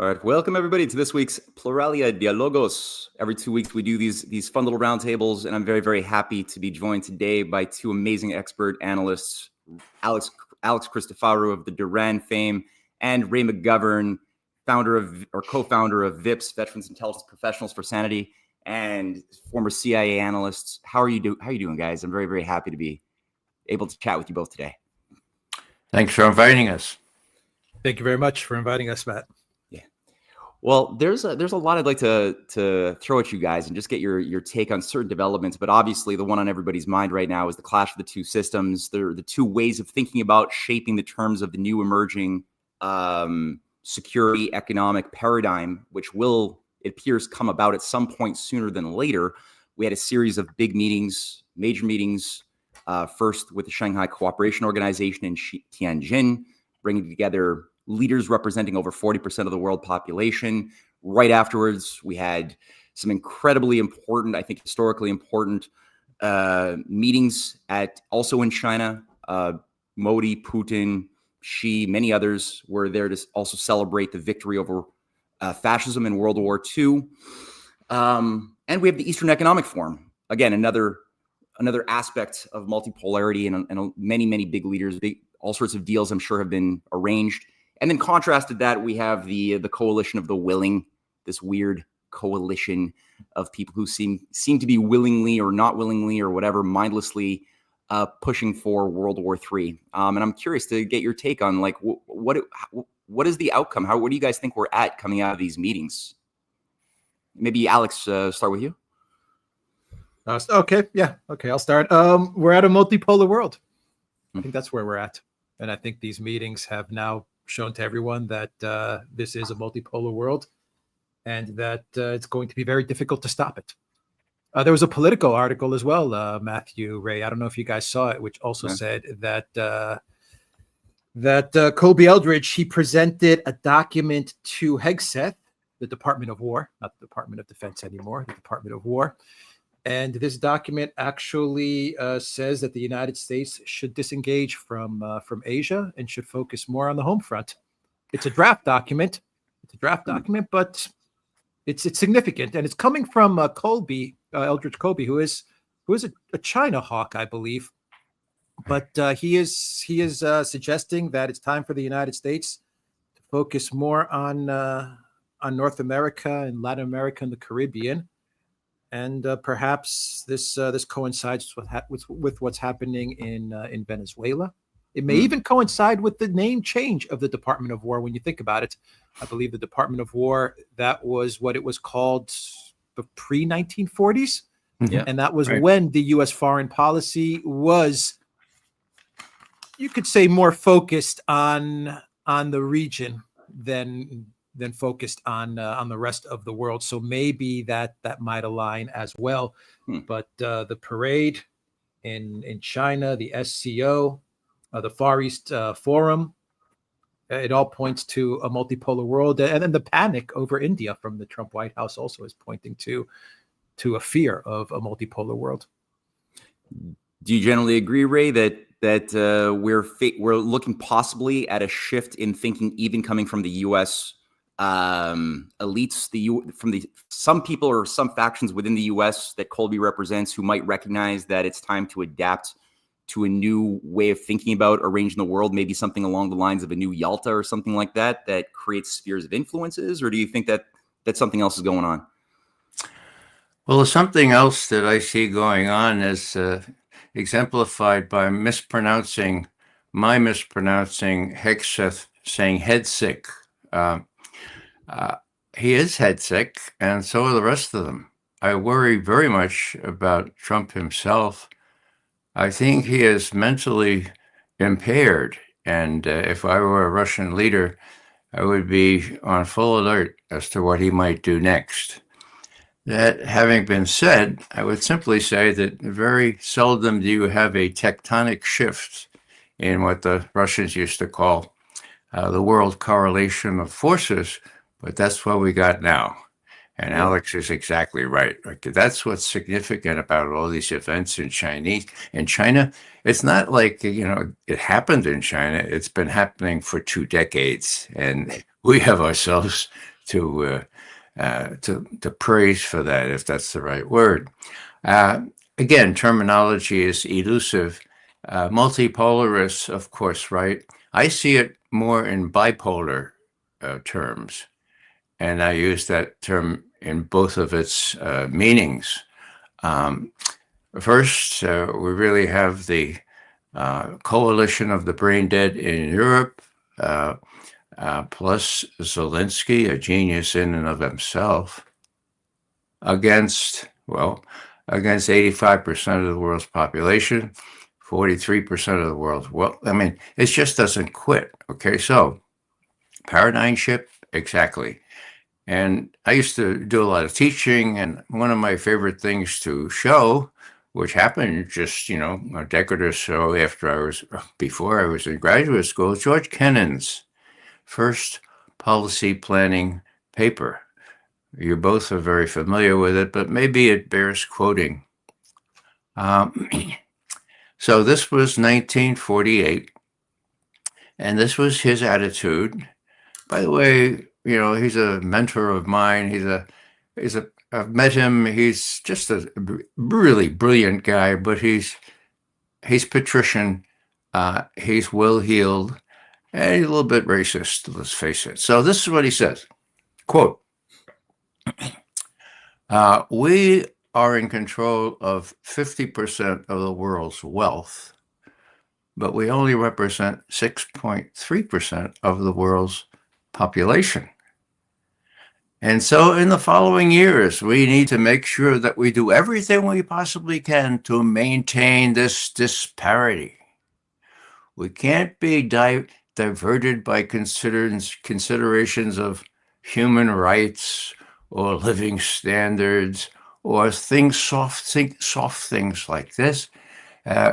All right, welcome everybody to this week's Pluralia Dialogos. Every 2 weeks we do these fun little roundtables, and I'm very, very happy to be joined today by two amazing expert analysts, Alex Christofarou of the Duran fame, and Ray McGovern, co-founder of VIPS, Veterans Intelligence Professionals for Sanity, and former CIA analysts. How are you doing, guys? I'm very, very happy to be able to chat with you both today. Thanks for inviting us. Thank you very much for inviting us, Matt. Well, there's a lot I'd like to throw at you guys and just get your take on certain developments. But obviously, the one on everybody's mind right now is the clash of the two systems. They're the two ways of thinking about shaping the terms of the new emerging security economic paradigm, which it appears, come about at some point sooner than later. We had a series of big meetings, major meetings, first with the Shanghai Cooperation Organization in Tianjin, bringing together leaders representing over 40% of the world population. Right afterwards, we had some incredibly important, I think historically important meetings also in China. Modi, Putin, Xi, many others were there to also celebrate the victory over fascism in World War II. And we have the Eastern Economic Forum. Again, another aspect of multipolarity, and many, many big leaders, all sorts of deals I'm sure have been arranged. And then contrasted that, we have the coalition of the willing, this weird coalition of people who seem to be willingly or not willingly or whatever, mindlessly pushing for World War III. And I'm curious to get your take on what is the outcome? What do you guys think we're at coming out of these meetings? Maybe Alex, start with you. Okay, I'll start. We're at a multipolar world. I think that's where we're at. And I think these meetings have now shown to everyone that this is a multipolar world and that it's going to be very difficult to stop it. There was a Politico article as well, Matthew, Ray. I don't know if you guys saw it, which also said that Colby Eldridge, he presented a document to Hegseth, the Department of War, not the Department of Defense anymore, the Department of War. And this document actually says that the United States should disengage from Asia and should focus more on the home front. It's a draft document. But it's significant, and it's coming from Eldridge Colby, who is a China hawk, I believe. But he is suggesting that it's time for the United States to focus more on North America and Latin America and the Caribbean. And perhaps this coincides with what's happening in Venezuela. It may even coincide with the name change of the Department of War. When you think about it, I believe the Department of War, that was what it was called pre-1940s, and that was when the U.S. foreign policy was, you could say, more focused on the region than focused on the rest of the world. So maybe that might align as well. But the parade in China, the SCO, the Far East Forum, it all points to a multipolar world. And then the panic over India from the Trump White House also is pointing to a fear of a multipolar world. Do you generally agree, Ray, that we're looking possibly at a shift in thinking, even coming from the U.S. elites, from some people or some factions within the U.S. that Colby represents, who might recognize that it's time to adapt to a new way of thinking about arranging the world, maybe something along the lines of a new Yalta or something like that creates spheres of influences? Or do you think that something else is going on? Well, something else that I see going on is exemplified by mispronouncing Hegseth saying head sick. He is head sick, and so are the rest of them. I worry very much about Trump himself. I think he is mentally impaired, and if I were a Russian leader, I would be on full alert as to what he might do next. That having been said, I would simply say that very seldom do you have a tectonic shift in what the Russians used to call the world correlation of forces, but that's what we got now. And Yeah. Alex is exactly right. Okay, that's what's significant about all these events in China. It's not like, it happened in China. It's been happening for 2 decades, and we have ourselves to praise for that, if that's the right word. Again, terminology is elusive. Multipolarists, of course, right? I see it more in bipolar terms, and I use that term in both of its meanings. First, we really have the coalition of the brain dead in Europe, plus Zelensky, a genius in and of himself, against 85% of the world's population, 43% of the world's wealth. I mean, it just doesn't quit. Okay, so paradigm shift, exactly. And I used to do a lot of teaching, and one of my favorite things to show, which happened just, a decade or so before I was in graduate school, George Kennan's first policy planning paper. You both are very familiar with it, but maybe it bears quoting. So this was 1948, and this was his attitude. By the way, he's a mentor of mine. I've met him. He's just a really brilliant guy, but he's patrician. He's well-heeled, and he's a little bit racist, let's face it. So this is what he says, quote, we are in control of 50% of the world's wealth, but we only represent 6.3% of the world's population. And so in the following years, we need to make sure that we do everything we possibly can to maintain this disparity. We can't be diverted by considerations of human rights or living standards or soft things like this.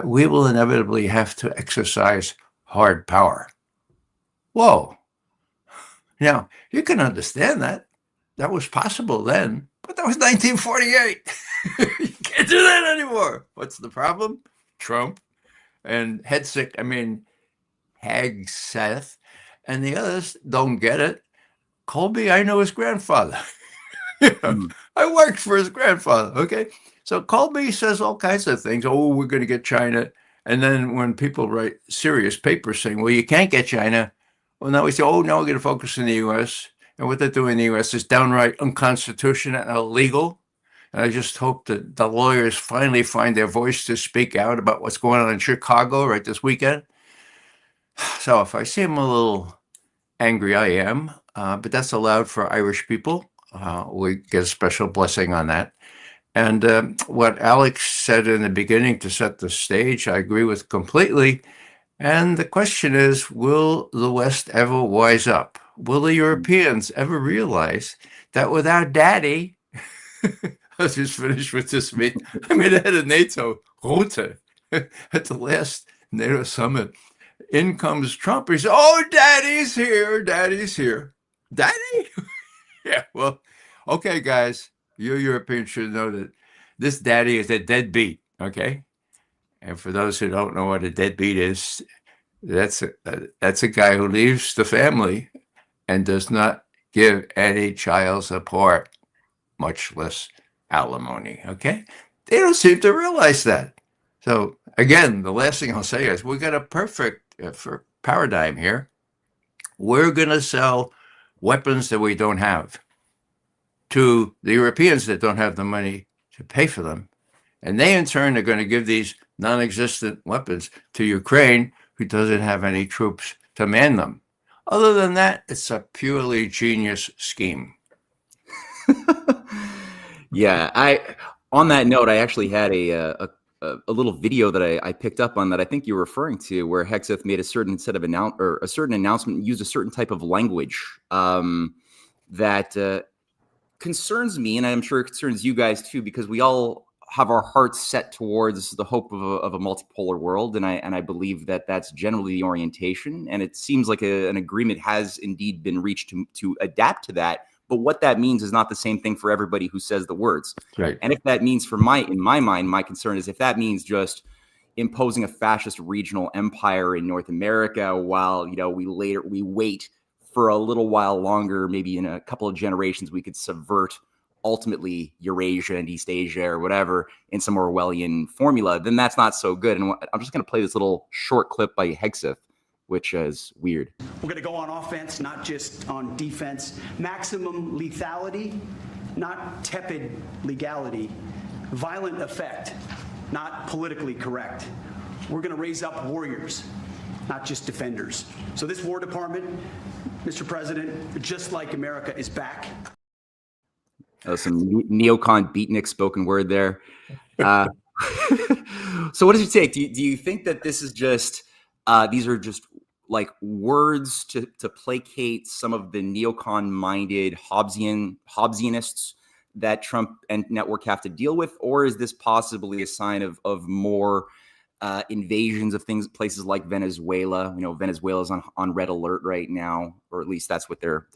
We will inevitably have to exercise hard power. Whoa. Now, you can understand that. That was possible then, but that was 1948. You can't do that anymore. What's the problem? Trump and Hag Seth, and the others don't get it. Colby, I know his grandfather. I worked for his grandfather, okay? So Colby says all kinds of things. Oh, we're going to get China. And then when people write serious papers saying, well, you can't get China, well, now we say, oh, now we're going to focus in the U.S., and what they're doing in the U.S. is downright unconstitutional and illegal. And I just hope that the lawyers finally find their voice to speak out about what's going on in Chicago right this weekend. So if I seem a little angry, I am, but that's allowed for Irish people. We get a special blessing on that. And what Alex said in the beginning to set the stage, I agree with completely. And the question is, will the West ever wise up? Will the Europeans ever realize that without Daddy, I'll just finish with this meeting. I mean, the head of NATO, Rutte, at the last NATO summit, in comes Trump. He says, oh, Daddy's here, Daddy's here. Daddy? Yeah, well, okay, guys, you Europeans should know that this Daddy is a deadbeat, okay? And for those who don't know what a deadbeat is, that's a guy who leaves the family and does not give any child support, much less alimony, okay? They don't seem to realize that. So again, the last thing I'll say is we got a perfect paradigm here. We're going to sell weapons that we don't have to the Europeans that don't have the money to pay for them. And they in turn are going to give these non-existent weapons to Ukraine, who doesn't have any troops to man them. Other than that, it's a purely genius scheme. Yeah, on that note, I actually had a little video that I picked up on that I think you're referring to, where Hegseth made a certain set of a certain announcement, used a certain type of language that concerns me, and I'm sure it concerns you guys too, because we all have our hearts set towards the hope of a multipolar world, and I believe that that's generally the orientation, and it seems like an agreement has indeed been reached to adapt to that But what that means is not the same thing for everybody who says the words. Right. And if that means, in my mind, my concern is if that means just imposing a fascist regional empire in North America while, we wait for a little while longer, maybe in a couple of generations, we could subvert ultimately Eurasia and East Asia or whatever in some Orwellian formula, then that's not so good. And I'm just going to play this little short clip by Hegseth, which is weird. We're going to go on offense, not just on defense. Maximum lethality, not tepid legality. Violent effect, not politically correct. We're going to raise up warriors, not just defenders. So this War Department, Mr. President, just like America, is back. Some neocon beatnik spoken word there. So what does it take? Do you think that this is just these are just like words to placate some of the neocon-minded Hobbesianists that Trump and network have to deal with, or is this possibly a sign of more invasions of places like Venezuela? Venezuela's on red alert right now, or at least that's what they're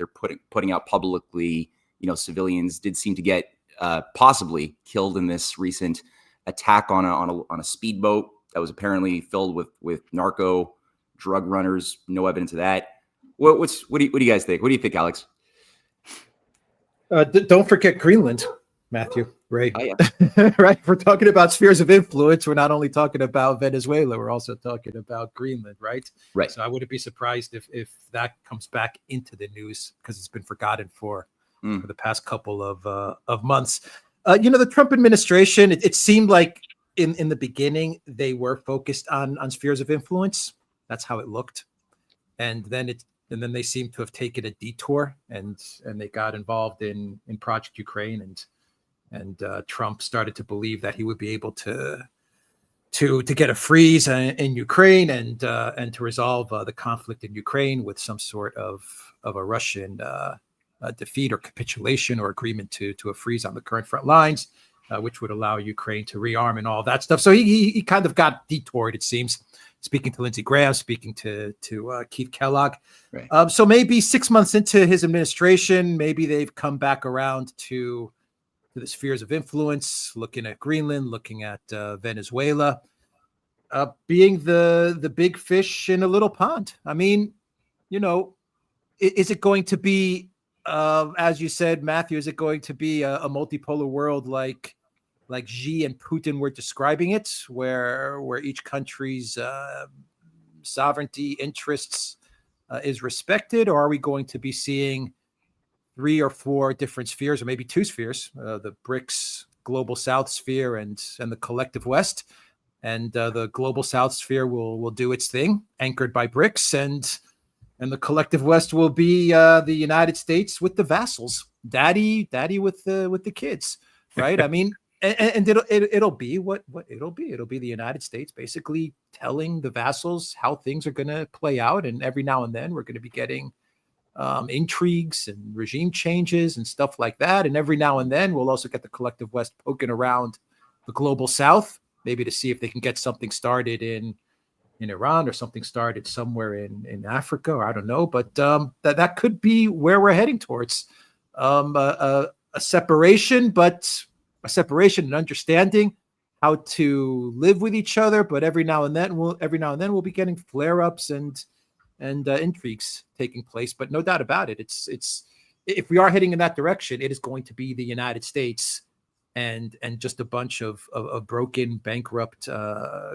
putting out publicly. Civilians did seem to get possibly killed in this recent attack on a speedboat that was apparently filled with narco drug runners. No evidence of that. What do you guys think? What do you think, Alex? Don't forget Greenland, Matthew. Right. Oh, yeah. Right. If we're talking about spheres of influence, we're not only talking about Venezuela, we're also talking about Greenland, right? Right. So I wouldn't be surprised if that comes back into the news because it's been forgotten for the past couple of months. The Trump administration, it seemed like in the beginning, they were focused on spheres of influence. That's how it looked. And then they seem to have taken a detour and they got involved in Project Ukraine and Trump started to believe that he would be able to get a freeze in Ukraine and to resolve the conflict in Ukraine with some sort of a Russian defeat or capitulation or agreement to a freeze on the current front lines, which would allow Ukraine to rearm and all that stuff. So he kind of got detoured, it seems, speaking to Lindsey Graham, speaking to Keith Kellogg. Right. So maybe 6 months into his administration, maybe they've come back around to the spheres of influence, looking at Greenland, looking at Venezuela, being the big fish in a little pond. I mean, is it going to be, as you said, Matthew, is it going to be a multipolar world like Xi and Putin were describing it, where each country's sovereignty interests is respected, or are we going to be seeing 3 or 4 different spheres, or maybe 2 spheres, the BRICS global South sphere and the collective West, and the global South sphere will do its thing, anchored by BRICS, and the collective West will be the United States with the vassals, daddy with the kids, right? I mean, and it'll be what it'll be. It'll be the United States basically telling the vassals how things are going to play out, and every now and then we're going to be getting intrigues and regime changes and stuff like that. And every now and then we'll also get the collective West poking around the global South, maybe to see if they can get something started in Iran or something started somewhere in Africa, or I don't know, but that could be where we're heading towards a separation, but a separation and understanding how to live with each other. But every now and then we'll be getting flare-ups and intrigues taking place. But no doubt about it, it's if we are heading in that direction, it is going to be the United States and just a bunch of broken, bankrupt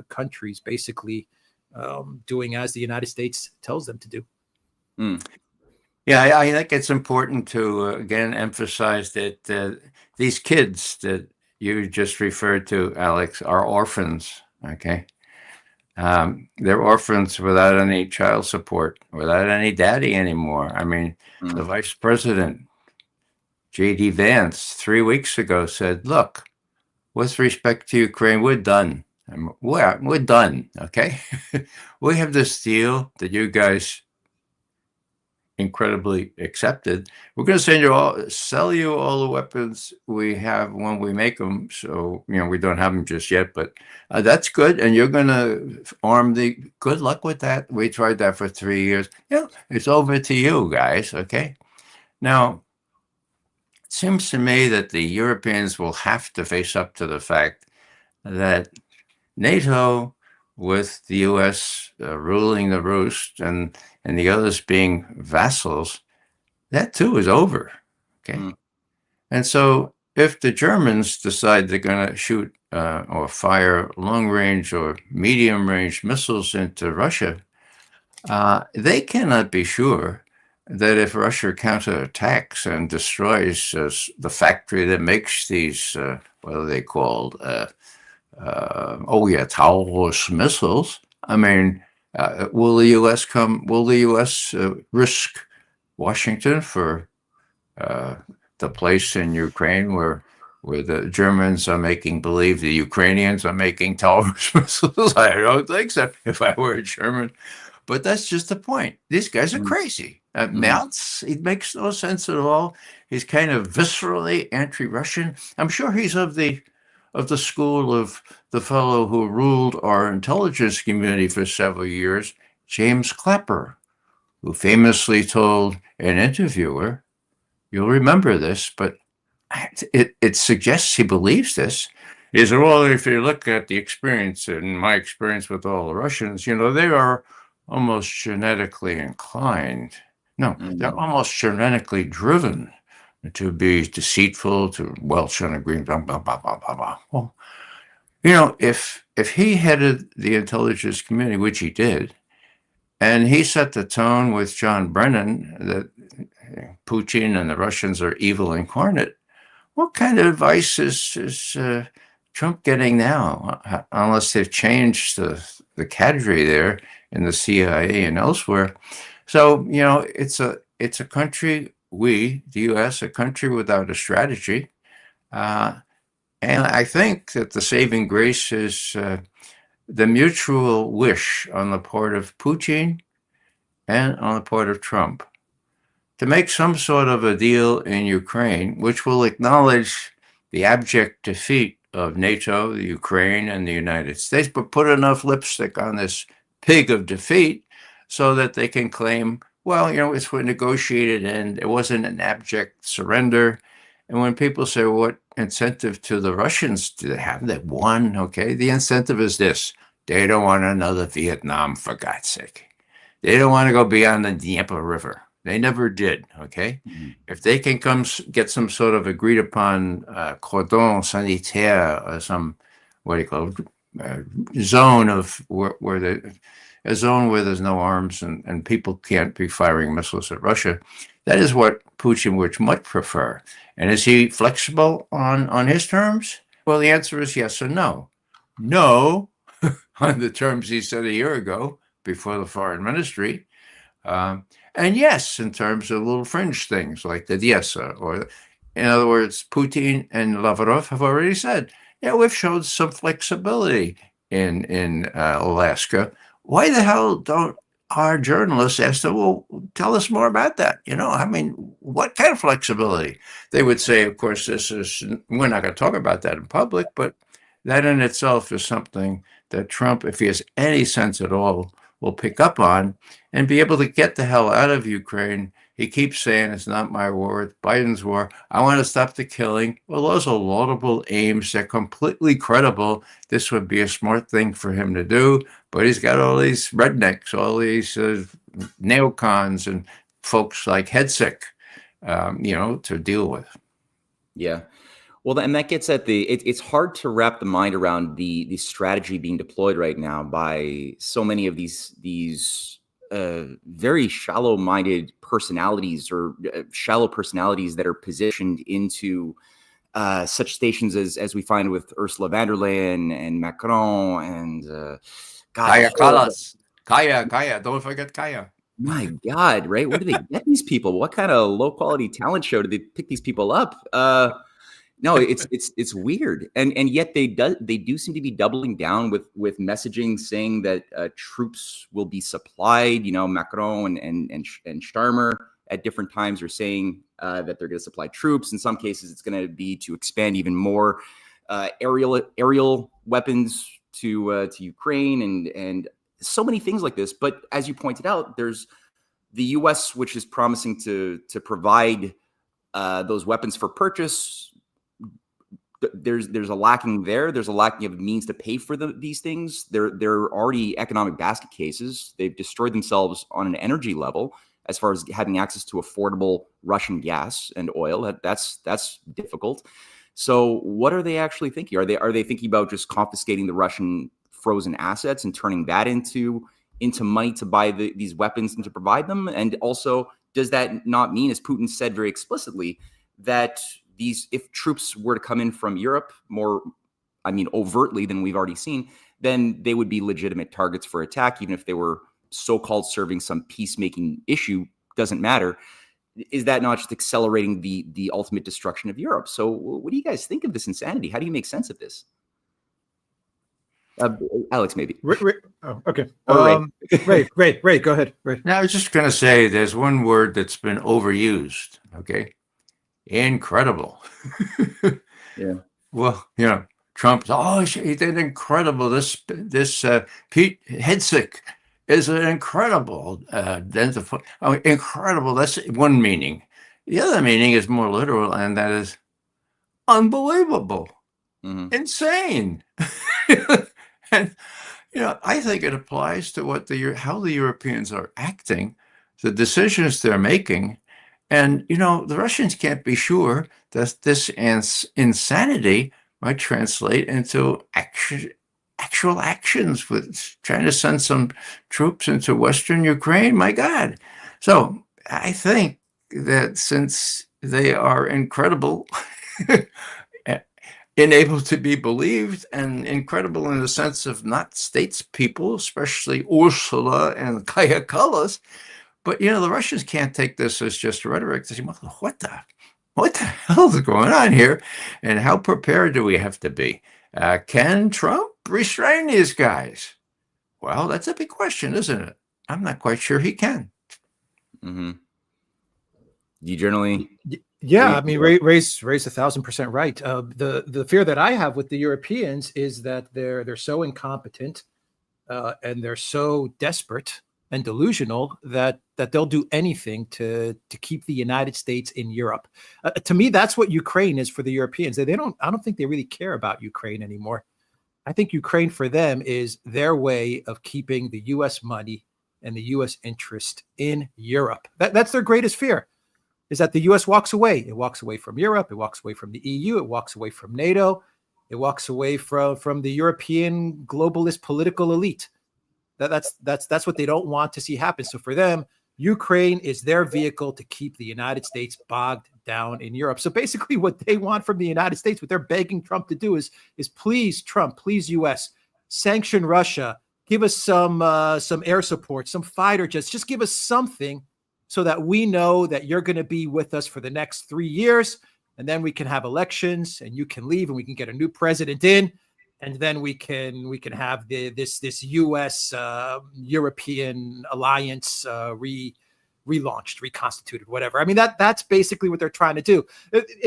countries basically doing as the United States tells them to do. Yeah, I think it's important to again emphasize that these kids that you just referred to, Alex, are orphans. Okay, they're orphans without any child support, without any daddy anymore. I mean, the Vice President, J.D. Vance, 3 weeks ago said, "Look, with respect to Ukraine, we're done. We're done. Okay, we have this deal that you guys incredibly accepted. We're going to sell you all the weapons we have when we make them. So we don't have them just yet, but that's good. And you're going to arm the. Good luck with that. We tried that for 3 years. It's over to you guys. Okay, now." seems to me that the Europeans will have to face up to the fact that NATO, with the U.S. Ruling the roost and the others being vassals, that too is over. Okay. And so if the Germans decide they're going to shoot or fire long-range or medium-range missiles into Russia, they cannot be sure that if Russia counterattacks and destroys the factory that makes these, what are they called? Taurus missiles. I mean, will the U.S. risk Washington for the place in Ukraine where the Germans are making believe the Ukrainians are making Taurus missiles? I don't think so, if I were a German. But that's just the point. These guys are crazy. Merz, it makes no sense at all. He's kind of viscerally anti-Russian. I'm sure he's of the school of the fellow who ruled our intelligence community for several years, James Clapper, who famously told an interviewer, you'll remember this, but it suggests he believes this, is, well, if you look at the experience and my experience with all the Russians, they are almost genetically inclined. No, they're almost genetically driven to be deceitful, to Welsh and green, blah, blah, blah, blah, blah, blah. Well, if he headed the intelligence community, which he did, and he set the tone with John Brennan that Putin and the Russians are evil incarnate, what kind of advice is Trump getting now? Unless they've changed the cadre there in the CIA and elsewhere. So, it's a country, the U.S., a country without a strategy. And I think that the saving grace is the mutual wish on the part of Putin and on the part of Trump to make some sort of a deal in Ukraine, which will acknowledge the abject defeat of NATO, the Ukraine, and the United States, but put enough lipstick on this pig of defeat so that they can claim, well, it's what negotiated and it wasn't an abject surrender. And when people say, what incentive to the Russians do they have? They won, okay? The incentive is this. They don't want another Vietnam, for God's sake. They don't want to go beyond the Dnieper River. They never did, okay? If they can get some sort of agreed upon cordon sanitaire or some, what do you call it, zone of a zone where there's no arms and people can't be firing missiles at Russia, that is what Putin would much prefer. And is he flexible on his terms? Well, the answer is yes or no. No, on the terms he said a year ago before the foreign ministry. And yes, in terms of little fringe things like the Diesa, or in other words, Putin and Lavrov have already said, we've shown some flexibility in Alaska. Why the hell don't our journalists ask them, well, tell us more about that? What kind of flexibility? They would say, of course, we're not going to talk about that in public, but that in itself is something that Trump, if he has any sense at all, will pick up on and be able to get the hell out of Ukraine. He keeps saying it's not my war, it's Biden's war. I want to stop the killing. Well, those are laudable aims. They're completely credible. This would be a smart thing for him to do, but he's got all these rednecks, all these neocons and folks like Hedsick, to deal with. Yeah. Well, and that gets at it's hard to wrap the mind around the strategy being deployed right now by so many of these very shallow-minded personalities or shallow personalities that are positioned into such stations as we find with Ursula von der Leyen and Macron and Kaya Kallas. Kaya, don't forget Kaya. My God, right? Where do they get these people? What kind of low-quality talent show do they pick these people up? No, it's weird, and yet they do seem to be doubling down with messaging saying that troops will be supplied. Macron and Starmer at different times are saying that they're going to supply troops. In some cases, it's going to be to expand even more aerial weapons to Ukraine and so many things like this. But as you pointed out, there's the U.S., which is promising to provide those weapons for purchase. There's a lacking there. There's a lacking of means to pay for these things. They're already economic basket cases. They've destroyed themselves on an energy level as far as having access to affordable Russian gas and oil. That's difficult. So what are they actually thinking? Are they thinking about just confiscating the Russian frozen assets and turning that into money to buy these weapons and to provide them? And also, does that not mean, as Putin said very explicitly, that if troops were to come in from Europe more, overtly than we've already seen, then they would be legitimate targets for attack, even if they were so-called serving some peacemaking issue? Doesn't matter. Is that not just accelerating the ultimate destruction of Europe? So what do you guys think of this insanity? How do you make sense of this? Alex, maybe. Oh, okay. Ray. Go ahead. Ray. Now, I was just going to say there's one word that's been overused. Okay. Incredible. Yeah. Well, Trump, he did incredible. This Pete Hegseth is an incredible incredible. That's one meaning. The other meaning is more literal, and that is unbelievable, insane. And I think it applies to how the Europeans are acting, the decisions they're making. And, the Russians can't be sure that this insanity might translate into actual actions with trying to send some troops into Western Ukraine. My God. So I think that since they are incredible, unable to be believed, and incredible in the sense of not statespeople, especially Ursula and Kaja Kallas, but the Russians can't take this as just rhetoric. They say, well, what the hell is going on here? And how prepared do we have to be? Can Trump restrain these guys? Well, that's a big question, isn't it? I'm not quite sure he can. Mm-hmm. You generally, yeah. Ray's 1,000% right. The fear that I have with the Europeans is that they're so incompetent and they're so desperate and delusional that they'll do anything to keep the United States in Europe. To me, that's what Ukraine is for the Europeans. I don't think they really care about Ukraine anymore. I think Ukraine for them is their way of keeping the U.S. money and the U.S. interest in Europe. That's their greatest fear, is that the U.S. walks away. It walks away from Europe. It walks away from the EU. It walks away from NATO. It walks away from the European globalist political elite. That's what they don't want to see happen. So for them, Ukraine is their vehicle to keep the United States bogged down in Europe. So basically what they want from the United States, what they're begging Trump to do is please, Trump, please, US, sanction Russia, give us some air support, some fighter jets, just give us something so that we know that you're going to be with us for the next 3 years. And then we can have elections and you can leave and we can get a new president in. And then we can have this U.S. European alliance relaunched, reconstituted, whatever. That's basically what they're trying to do.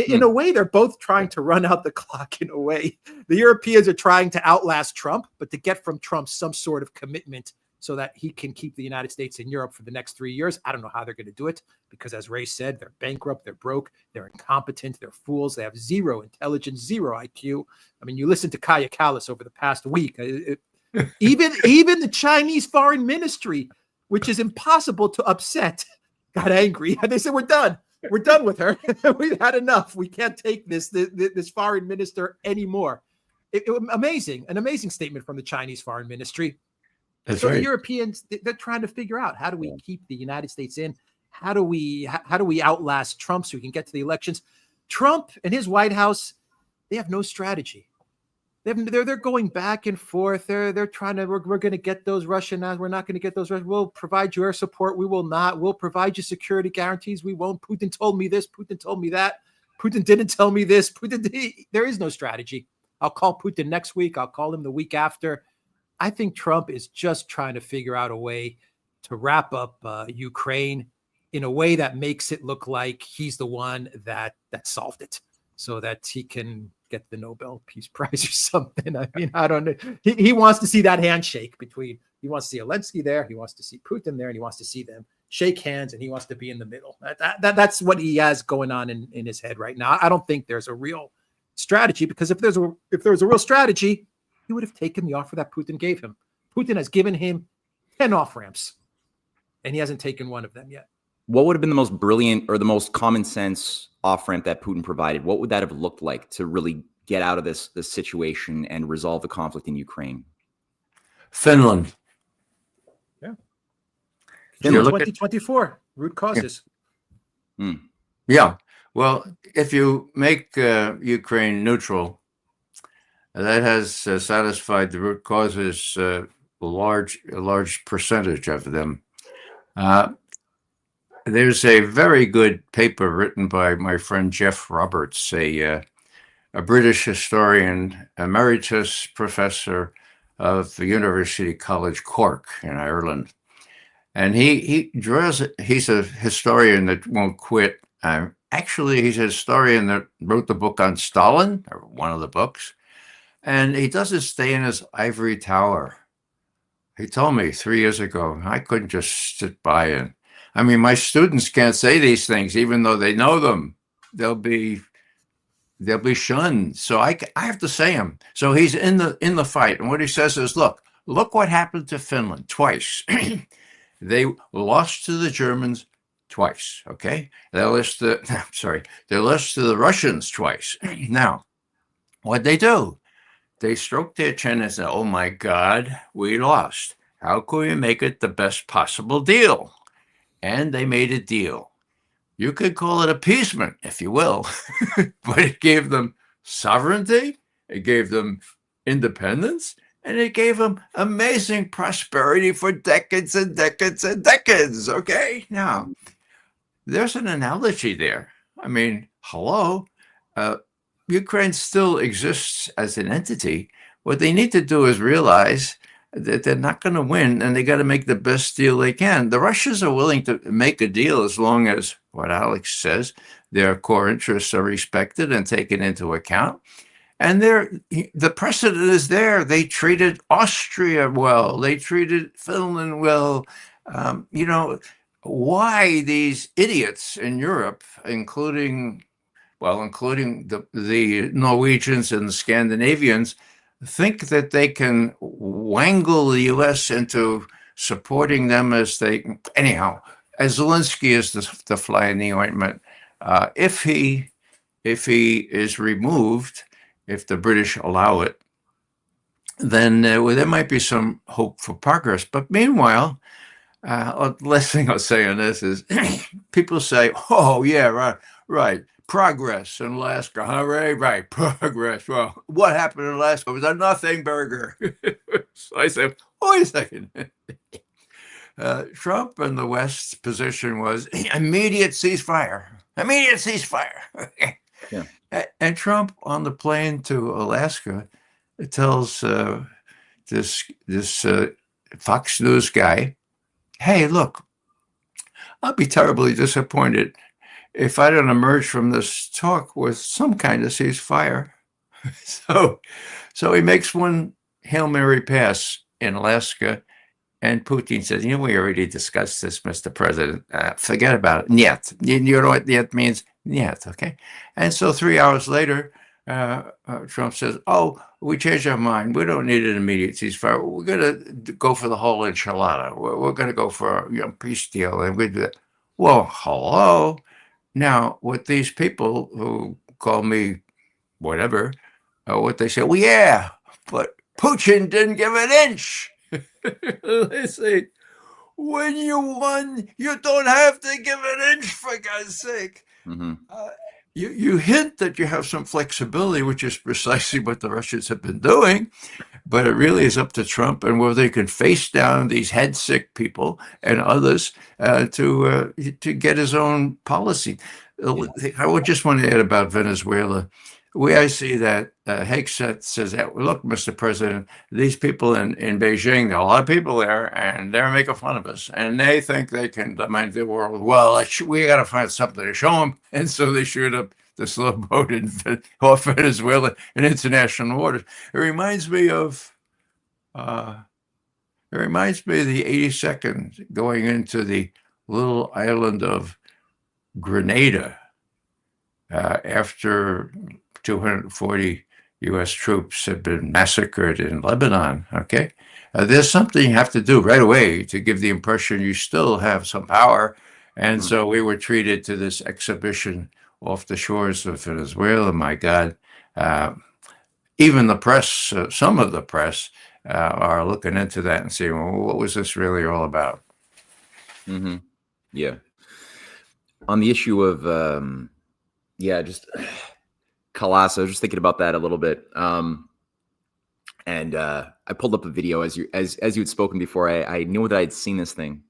In a way, they're both trying to run out the clock. In a way, the Europeans are trying to outlast Trump, but to get from Trump some sort of commitment so that he can keep the United States in Europe for the next 3 years. I don't know how they're going to do it because, as Ray said, they're bankrupt, they're broke, they're incompetent, they're fools, they have zero intelligence, zero IQ. You listen to Kaja Kallas over the past week. Even the Chinese foreign ministry, which is impossible to upset, got angry. They said, we're done. We're done with her. We've had enough. We can't take this foreign minister anymore. An amazing statement from the Chinese foreign ministry. That's so right. The Europeans, they're trying to figure out, how do we keep the United States in? How do we outlast Trump so we can get to the elections? Trump and his White House, they have no strategy. They're going back and forth. They're trying to, we're going to get those Russian, we're not going to get those Russian. We'll provide you air support. We will not. We'll provide you security guarantees. We won't. Putin told me this. Putin told me that. Putin didn't tell me this. There is no strategy. I'll call Putin next week. I'll call him the week after. I think Trump is just trying to figure out a way to wrap up Ukraine in a way that makes it look like he's the one that solved it, so that he can get the Nobel Peace Prize or something. I don't know. He wants to see that handshake between. He wants to see Zelensky there. He wants to see Putin there, and he wants to see them shake hands and he wants to be in the middle. That's what he has going on in his head right now. I don't think there's a real strategy, because if there was a real strategy, he would have taken the offer that Putin gave him. Putin has given him 10 off-ramps, and he hasn't taken one of them yet. What would have been the most brilliant or the most common sense off-ramp that Putin provided? What would that have looked like to really get out of this situation and resolve the conflict in Ukraine? Finland. Yeah. Finland. 2024, root causes. Yeah. Well, if you make Ukraine neutral, that has satisfied the root causes, a large percentage of them. There's a very good paper written by my friend Jeff Roberts, a British historian, emeritus professor of the University College Cork in Ireland. And he's a historian that won't quit. Actually, he's a historian that wrote the book on Stalin, or one of the books. And he doesn't stay in his ivory tower. He told me 3 years ago, I couldn't just sit by and, I mean, my students can't say these things, even though they know them. They'll be shunned. So I have to say them. So he's in the fight. And what he says is, look what happened to Finland twice. They lost to the Germans twice. Okay. They lost to the Russians twice. Now, what'd they do? They stroked their chin and said, oh my God, we lost. How can we make it the best possible deal? And they made a deal. You could call it appeasement, if you will, but it gave them sovereignty, it gave them independence, and it gave them amazing prosperity for decades and decades and decades. Okay? Now, there's an analogy there. I mean, hello. Ukraine still exists as an entity. What they need to do is realize that they're not going to win, and they got to make the best deal they can. The Russians are willing to make a deal as long as, what Alex says, their core interests are respected and taken into account. And the precedent is there. They treated Austria well. They treated Finland well. Why these idiots in Europe, including the Norwegians and the Scandinavians, think that they can wangle the U.S. into supporting them as Zelensky is the fly in the ointment. If he is removed, if the British allow it, then there might be some hope for progress. But meanwhile, the last thing I'll say on this is people say, oh, yeah, right. Progress in Alaska, hooray, right, progress. Well, what happened in Alaska was a nothing burger. So I said, wait a second. Trump and the West's position was immediate ceasefire. Yeah. And Trump on the plane to Alaska tells this Fox News guy, hey, look, I'll be terribly disappointed if I don't emerge from this talk with some kind of ceasefire. So he makes one Hail Mary pass in Alaska, and Putin says, we already discussed this, Mr. President. Forget about it. Niet. You know what niet means? Niet, okay? And so 3 hours later, Trump says, oh, we changed our mind. We don't need an immediate ceasefire. We're going to go for the whole enchilada. We're going to go for a peace deal, and we do that. Well, hello. Now, with these people who call me whatever, what they say, well, yeah, but Putin didn't give an inch. They say, when you won, you don't have to give an inch, for God's sake. Mm-hmm. You hint that you have some flexibility, which is precisely what the Russians have been doing, but it really is up to Trump and whether they can face down these head sick people and others to get his own policy. I would just want to add about Venezuela. The way I see that, Hegseth says, look, Mr. President, these people in Beijing, there are a lot of people there, and they're making fun of us, and they think they can dominate the world. Well, we got to find something to show them, and so they shoot up the slow boat off Venezuela in international waters. It reminds me of the 82nd going into the little island of Grenada after 240 U.S. troops had been massacred in Lebanon, okay? There's something you have to do right away to give the impression you still have some power. And so we were treated to this exhibition off the shores of Venezuela, my God. Even the press, some of the press, are looking into that and saying, well, what was this really all about? Yeah. On the issue of, just Kalas, I was just thinking about that a little bit. And I pulled up a video as you had spoken before. I knew that I'd seen this thing.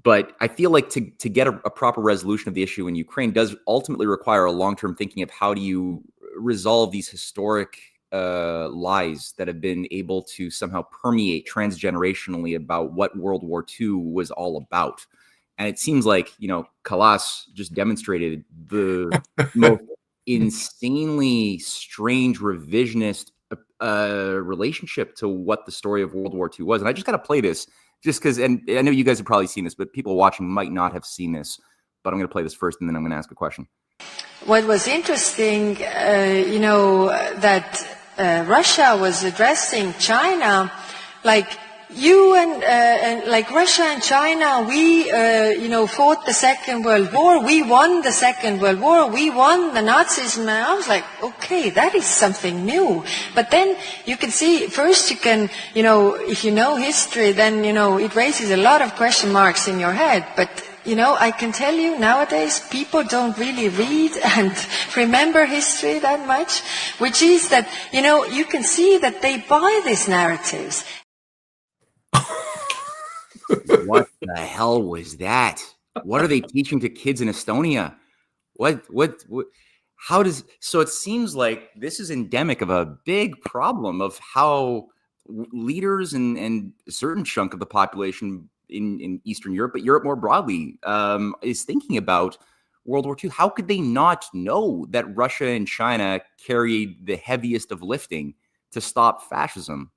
But I feel like to get a proper resolution of the issue in Ukraine does ultimately require a long-term thinking of how do you resolve these historic lies that have been able to somehow permeate transgenerationally about what World War II was all about. And it seems like, Kalas just demonstrated the most insanely strange revisionist relationship to what the story of World War II was. And I just got to play this just because, and I know you guys have probably seen this, but people watching might not have seen this. But I'm going to play this first, and then I'm going to ask a question. What was interesting, that Russia was addressing China, like you and like Russia and China, we fought the Second World War. We won the Second World War. We won the Nazism. And I was like, okay, that is something new. But then you can see, first you can, if you know history, then it raises a lot of question marks in your head. But I can tell you nowadays people don't really read and remember history that much, which is that, you can see that they buy these narratives. What the hell was that? What are they teaching to kids in Estonia? So it seems like this is endemic of a big problem of how leaders and a certain chunk of the population in Eastern Europe, but Europe more broadly, is thinking about World War II. How could they not know that Russia and China carried the heaviest of lifting to stop fascism?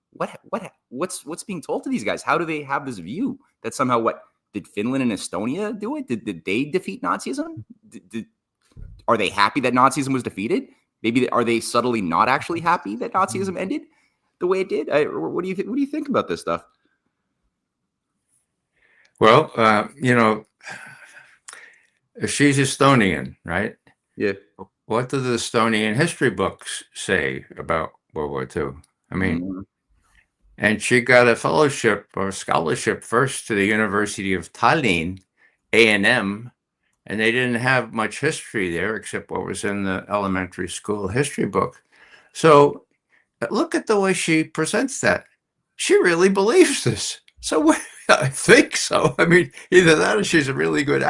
What's being told to these guys? How do they have this view that somehow did Finland and Estonia do it? Did they defeat Nazism? Are they happy that Nazism was defeated? Maybe are they subtly not actually happy that Nazism ended the way it did? What do you think about this stuff? Well, she's Estonian, right? Yeah. What do the Estonian history books say about World War II? I mean, and she got a fellowship or scholarship first to the University of Tallinn, A&M, and they didn't have much history there except what was in the elementary school history book. So look at the way she presents that. She really believes this. So I think so. I mean, either that or she's a really good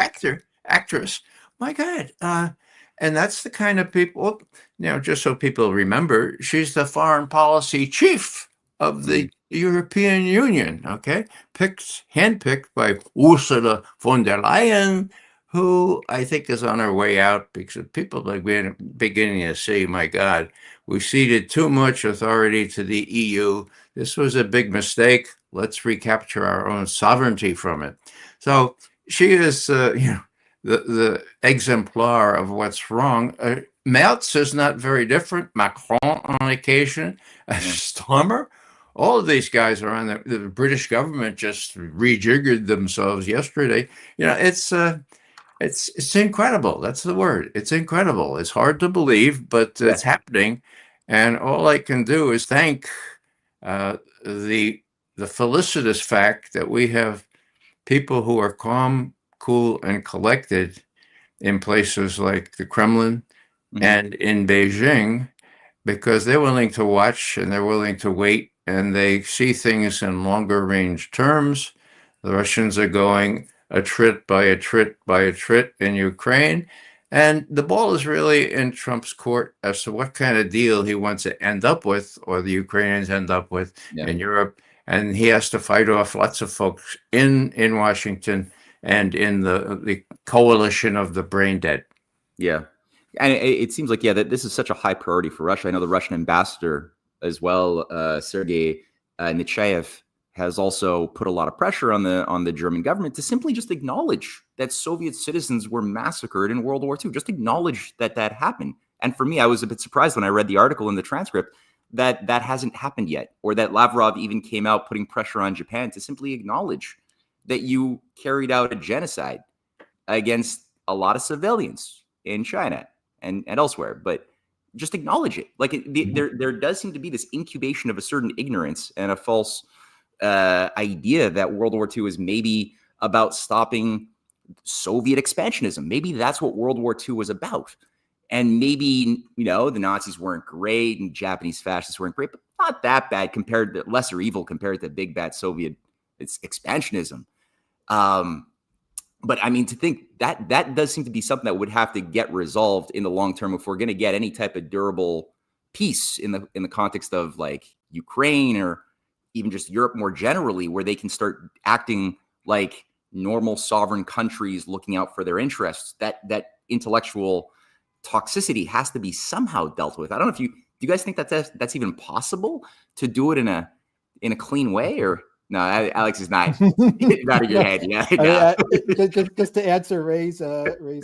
actress. My God. And that's the kind of people, just so people remember, she's the foreign policy chief of the European Union, okay? Handpicked by Ursula von der Leyen, who I think is on her way out because people are beginning to say, my God, we ceded too much authority to the EU. This was a big mistake. Let's recapture our own sovereignty from it. So she is, the exemplar of what's wrong. Merz is not very different. Macron on occasion, Starmer. All of these guys are on the British government just rejiggered themselves yesterday. It's incredible. That's the word. It's incredible. It's hard to believe, but it's happening. And all I can do is thank the felicitous fact that we have people who are calm, cool, and collected in places like the Kremlin and in Beijing, because they're willing to watch and they're willing to wait, and they see things in longer range terms. The Russians are going a trit by a trit by a trit in Ukraine. And the ball is really in Trump's court as to what kind of deal he wants to end up with, or the Ukrainians end up with in Europe. And he has to fight off lots of folks in Washington and in the coalition of the brain dead. Yeah. And it seems like, that this is such a high priority for Russia. I know the Russian ambassador as well, Sergei Nechayev, has also put a lot of pressure on the German government to simply just acknowledge that Soviet citizens were massacred in World War II. Just acknowledge that that happened. And for me, I was a bit surprised when I read the article in the transcript that that hasn't happened yet, or that Lavrov even came out putting pressure on Japan to simply acknowledge that you carried out a genocide against a lot of civilians in China and elsewhere. But just acknowledge it. Like there does seem to be this incubation of a certain ignorance and a false idea that World War II is maybe about stopping Soviet expansionism. Maybe that's what World War II was about. And maybe, the Nazis weren't great and Japanese fascists weren't great, but not that bad compared to lesser evil compared to big bad Soviet expansionism. But I mean, to think that does seem to be something that would have to get resolved in the long term if we're going to get any type of durable peace in the context of like Ukraine or even just Europe more generally, where they can start acting like normal sovereign countries looking out for their interests. That intellectual toxicity has to be somehow dealt with. I don't know if do you guys think that's even possible to do it in a clean way, or no? Alex is not nodding your head. Yeah. Just to answer Ray's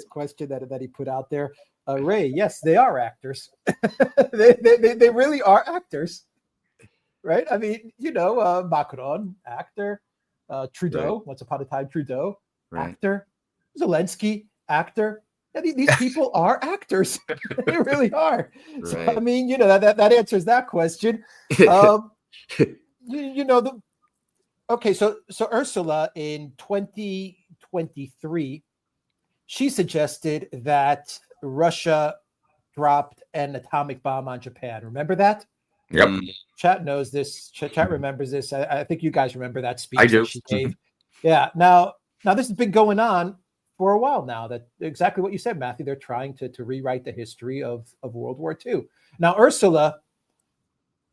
question that he put out there, Ray, yes, they are actors. they really are actors, right? I mean, Macron, actor, Trudeau, right. Once upon a time, Trudeau, right. Actor, Zelensky, actor. I mean, these people are actors. They really are. Right. So, I mean, that answers that question. Okay, so Ursula in 2023, she suggested that Russia dropped an atomic bomb on Japan. Remember that? Yep. Chat knows this. Chat remembers this. I think you guys remember that speech I do. That she gave. Yeah. Now this has been going on for a while now. That exactly what you said, Matthew. They're trying to rewrite the history of World War II. Now Ursula,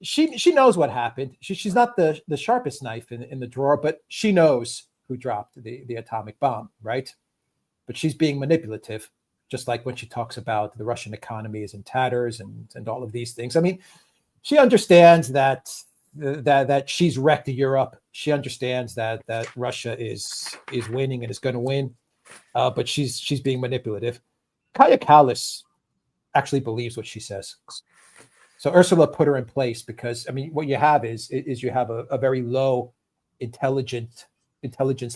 she knows what happened. She's not the sharpest knife in the drawer, but she knows who dropped the atomic bomb, right? But she's being manipulative, just like when she talks about the Russian economy is in tatters and all of these things. I mean, she understands that she's wrecked Europe. She understands that Russia is winning and is going to win, but she's being manipulative. Kaja Kallas actually believes what she says. So Ursula put her in place because, I mean, what you have is you have a very low intelligence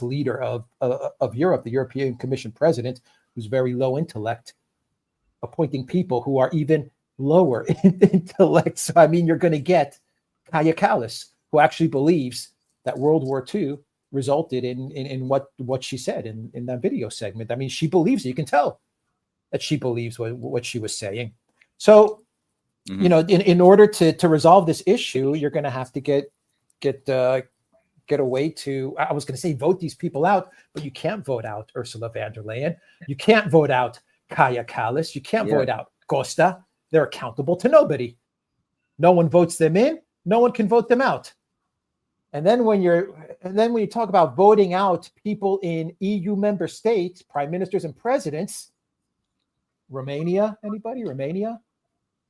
leader of Europe, the European Commission president, who's very low intellect, appointing people who are even lower in intellect. So, I mean, you're going to get Kaja Kallas, who actually believes that World War II resulted in what she said in that video segment. I mean, she believes it. You can tell that she believes what she was saying. So, in order to resolve this issue, you're going to have to get a way to, I was going to say vote these people out, but you can't vote out Ursula von der Leyen. You can't vote out Kaja Kallas. You can't vote out Costa. They're accountable to nobody. No one votes them in. No one can vote them out. And then when you talk about voting out people in EU member states, prime ministers and presidents, Romania, anybody? Romania?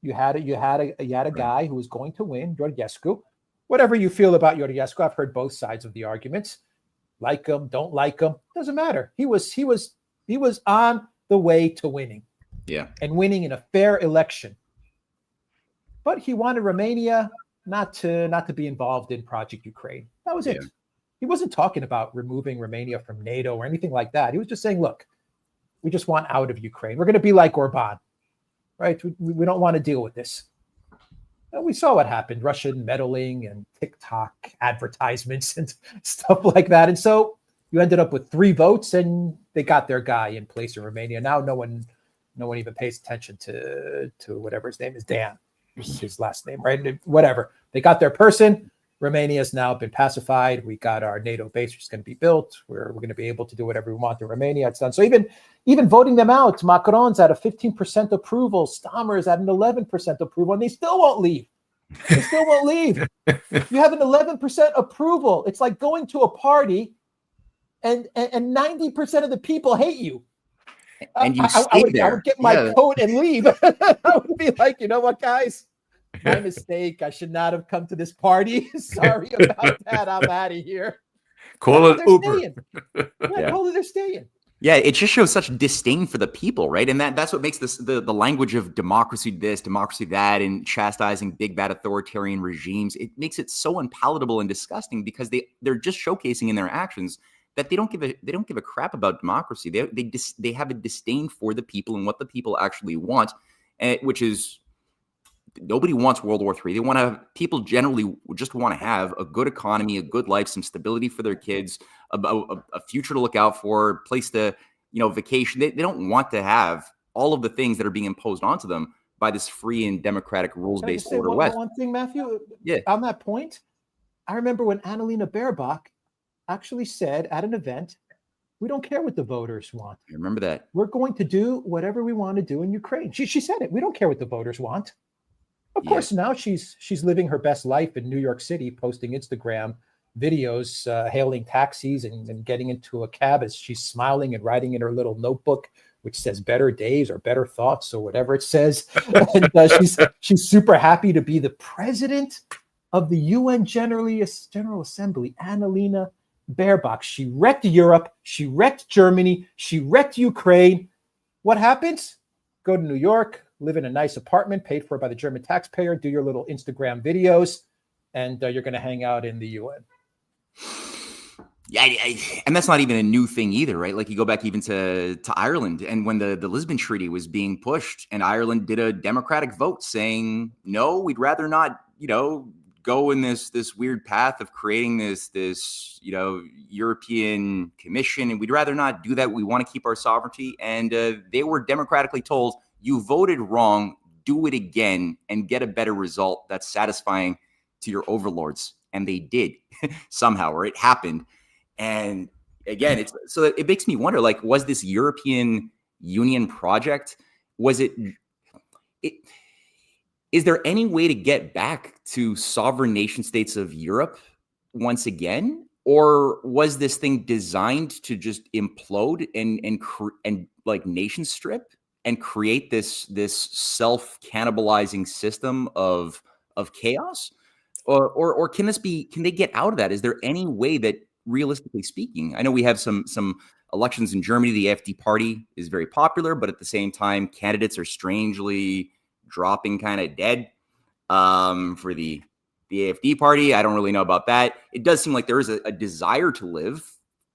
You had a guy who was going to win, Georgescu. Whatever you feel about Georgescu, I've heard both sides of the arguments. Like him, don't like him, doesn't matter. He was on the way to winning. Yeah. And winning in a fair election. But he wanted Romania not to be involved in Project Ukraine. That was it. Yeah. He wasn't talking about removing Romania from NATO or anything like that. He was just saying, look, we just want out of Ukraine. We're going to be like Orban. Right? We don't want to deal with this. And we saw what happened, Russian meddling and TikTok advertisements and stuff like that. And so you ended up with 3 votes and they got their guy in place in Romania. Now no one even pays attention to whatever his name is, Dan, his last name, right? Whatever. They got their person. Romania's now been pacified. We got our NATO base, which is going to be built. We're going to be able to do whatever we want in Romania. It's done. So even voting them out, Macron's at a 15% approval, Stammer's at an 11% approval, and they still won't leave. They still won't leave. You have an 11% approval. It's like going to a party and 90% of the people hate you. And you I would get my coat and leave. I would be like, you know what, guys? My mistake. I should not have come to this party. Sorry about that. I'm out of here. Call That's it where they're Uber. staying. Yeah, call it they're staying. Yeah, it just shows such disdain for the people, right? And that's what makes this the language of democracy this, democracy that, and chastising big bad authoritarian regimes. It makes it so unpalatable and disgusting because they're just showcasing in their actions that they don't give a crap about democracy. They have a disdain for the people and what the people actually want, which is nobody wants World War III. They want to. People generally just want to have a good economy, a good life, some stability for their kids, a future to look out for, a place to vacation. They don't want to have all of the things that are being imposed onto them by this free and democratic rules-based order West. One thing, Matthew. Yeah. On that point, I remember when Annalena Baerbock actually said at an event, "We don't care what the voters want. I remember that. We're going to do whatever we want to do in Ukraine." She said it. We don't care what the voters want. Of course, now she's living her best life in New York City, posting Instagram videos, hailing taxis and getting into a cab as she's smiling and writing in her little notebook, which says "better days" or "better thoughts" or whatever it says. And she's super happy to be the president of the UN General Assembly, Annalena Baerbock. She wrecked Europe. She wrecked Germany. She wrecked Ukraine. What happens? Go to New York, live in a nice apartment paid for by the German taxpayer, do your little Instagram videos, and you're going to hang out in the UN. Yeah, and that's not even a new thing either, right? Like you go back even to Ireland, and when the Lisbon Treaty was being pushed, and Ireland did a democratic vote saying, no, we'd rather not, go in this weird path of creating this European Commission, and we'd rather not do that. We want to keep our sovereignty. And they were democratically told, you voted wrong, do it again and get a better result that's satisfying to your overlords. And they did somehow, or it happened. And again, it makes me wonder, like, was this European Union project, is there any way to get back to sovereign nation states of Europe once again? Or was this thing designed to just implode and like nation strip and create this self-cannibalizing system of chaos? Or can they get out of that? Is there any way that, realistically speaking, I know we have some elections in Germany, the AfD party is very popular, but at the same time, candidates are strangely dropping kind of dead for the AfD party. I don't really know about that. It does seem like there is a desire to live,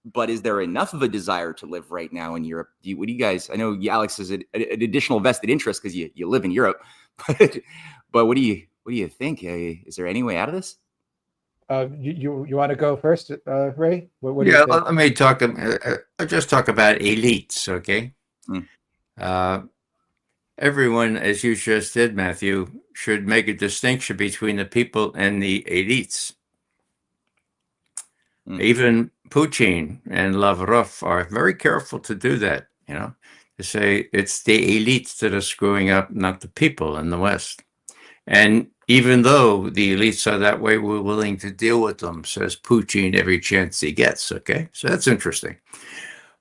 but is there enough of a desire to live right now in Europe? What do you guys, I know Alex has an additional vested interest because you live in Europe, but what do you think? Is there any way out of this? You want to go first, Ray? What do you think? Let me talk. I'll just talk about elites, okay? Everyone, as you just did, Matthew, should make a distinction between the people and the elites. Even Putin and Lavrov are very careful to do that, to say it's the elites that are screwing up, not the people in the West. And even though the elites are that way, we're willing to deal with them, says Putin, every chance he gets, okay? So that's interesting.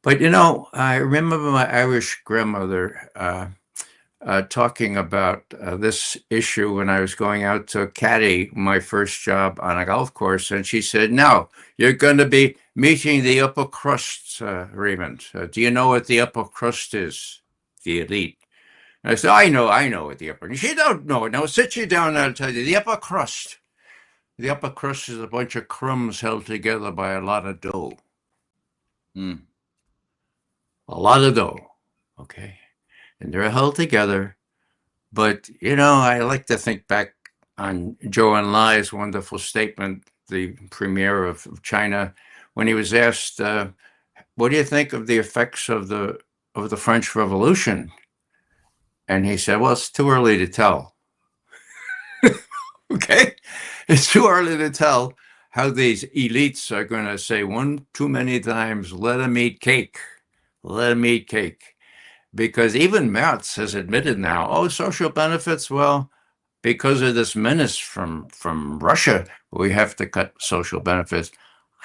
But, I remember my Irish grandmother talking about this issue when I was going out to caddy my first job on a golf course. And she said, now you're going to be meeting the upper crust, Raymond. Do you know what the upper crust is? The elite. And I said, I know what the upper crust is. She don't know it. Now sit you down and I'll tell you. The upper crust. The upper crust is a bunch of crumbs held together by a lot of dough. A lot of dough. Okay. And they're held together. But, I like to think back on Zhou Enlai's wonderful statement, the premier of China, when he was asked, what do you think of the effects of the French Revolution? And he said, well, it's too early to tell. Okay? It's too early to tell how these elites are going to say one too many times, let them eat cake. Let them eat cake. Because even Merz has admitted now, social benefits, well, because of this menace from Russia, we have to cut social benefits.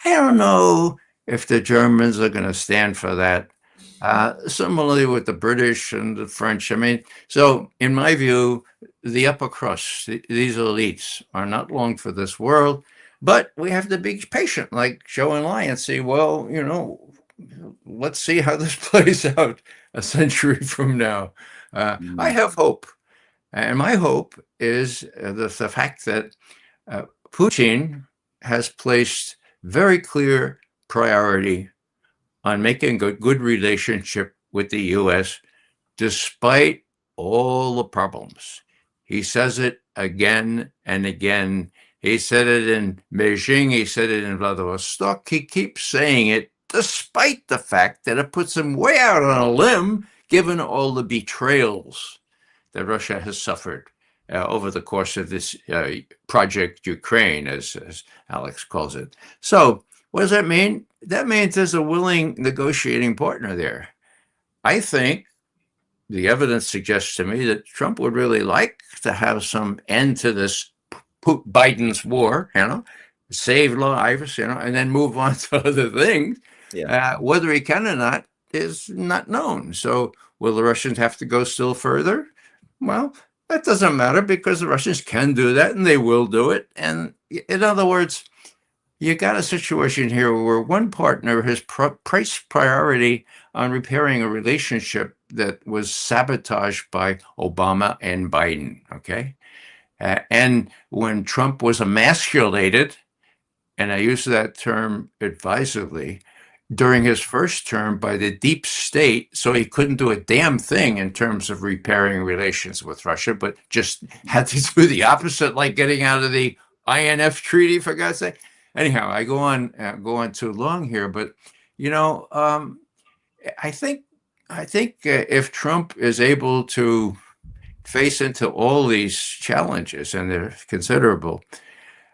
I don't know if the Germans are going to stand for that. Similarly with the British and the French. So in my view, the upper crust, these elites, are not long for this world, but we have to be patient, like Joe and Lai, and say, well, let's see how this plays out a century from now. I have hope. And my hope is the fact that Putin has placed very clear priority on making a good relationship with the U.S. despite all the problems. He says it again and again. He said it in Beijing. He said it in Vladivostok. He keeps saying it despite the fact that it puts him way out on a limb, given all the betrayals that Russia has suffered over the course of this Project Ukraine, as Alex calls it. So what does that mean? That means there's a willing negotiating partner there. I think the evidence suggests to me that Trump would really like to have some end to this Biden's war, save lives, and then move on to other things. Yeah. Whether he can or not is not known. So will the Russians have to go still further? Well, that doesn't matter, because the Russians can do that and they will do it. And in other words, you got a situation here where one partner has placed priority on repairing a relationship that was sabotaged by Obama and Biden, okay? And when Trump was emasculated, and I use that term advisedly, during his first term by the deep state, so he couldn't do a damn thing in terms of repairing relations with Russia, but just had to do the opposite, like getting out of the INF treaty, for God's sake. Anyhow, I go on too long here, but I think if Trump is able to face into all these challenges, and they're considerable,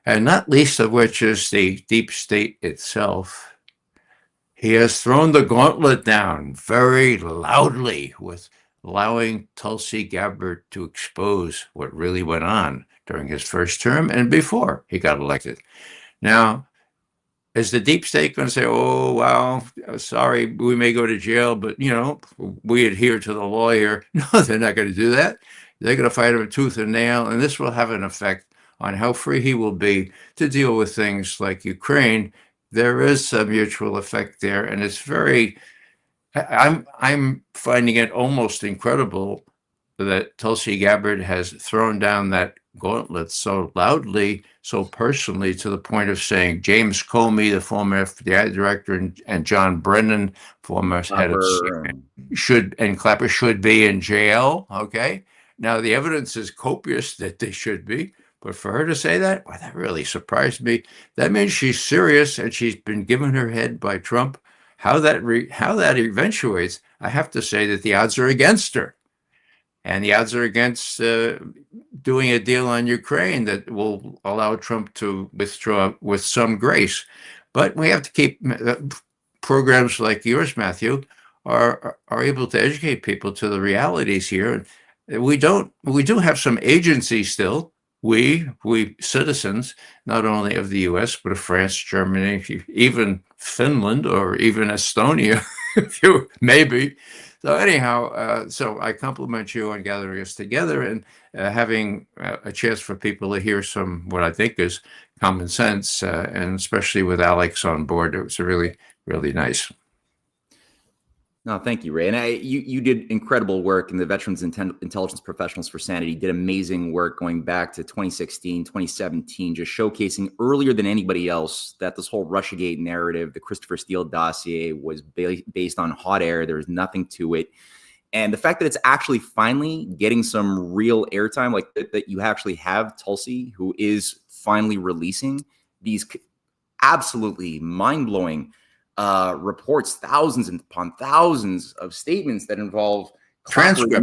and not least of which is the deep state itself, he has thrown the gauntlet down very loudly with allowing Tulsi Gabbard to expose what really went on during his first term and before he got elected. Now, is the deep state going to say, oh, wow, sorry, we may go to jail, but, we adhere to the law here? No, they're not going to do that. They're going to fight him tooth and nail, and this will have an effect on how free he will be to deal with things like Ukraine. There is a mutual effect there, and it's I'm finding it almost incredible that Tulsi Gabbard has thrown down that gauntlet so loudly, so personally, to the point of saying James Comey, the former FBI director, and John Brennan, former head of CIA, Clapper should be in jail. Okay. Now the evidence is copious that they should be, but for her to say that, well, that really surprised me. That means she's serious, and she's been given her head by Trump. How that eventuates, I have to say that the odds are against her. And the odds are against doing a deal on Ukraine that will allow Trump to withdraw with some grace. But we have to keep programs like yours, Matthew, are able to educate people to the realities here. We do have some agency still. We citizens, not only of the U.S., but of France, Germany, even Finland, or even Estonia, maybe. So anyhow, so I compliment you on gathering us together and having a chance for people to hear some, what I think is common sense, and especially with Alex on board, it was really, really nice. No, thank you, Ray. And you did incredible work, and the Veterans Intelligence Professionals for Sanity did amazing work going back to 2016, 2017, just showcasing earlier than anybody else that this whole Russiagate narrative, the Christopher Steele dossier, was based on hot air. There was nothing to it. And the fact that it's actually finally getting some real airtime, like that you actually have Tulsi, who is finally releasing these absolutely mind-blowing reports, thousands upon thousands of statements that involve transcripts,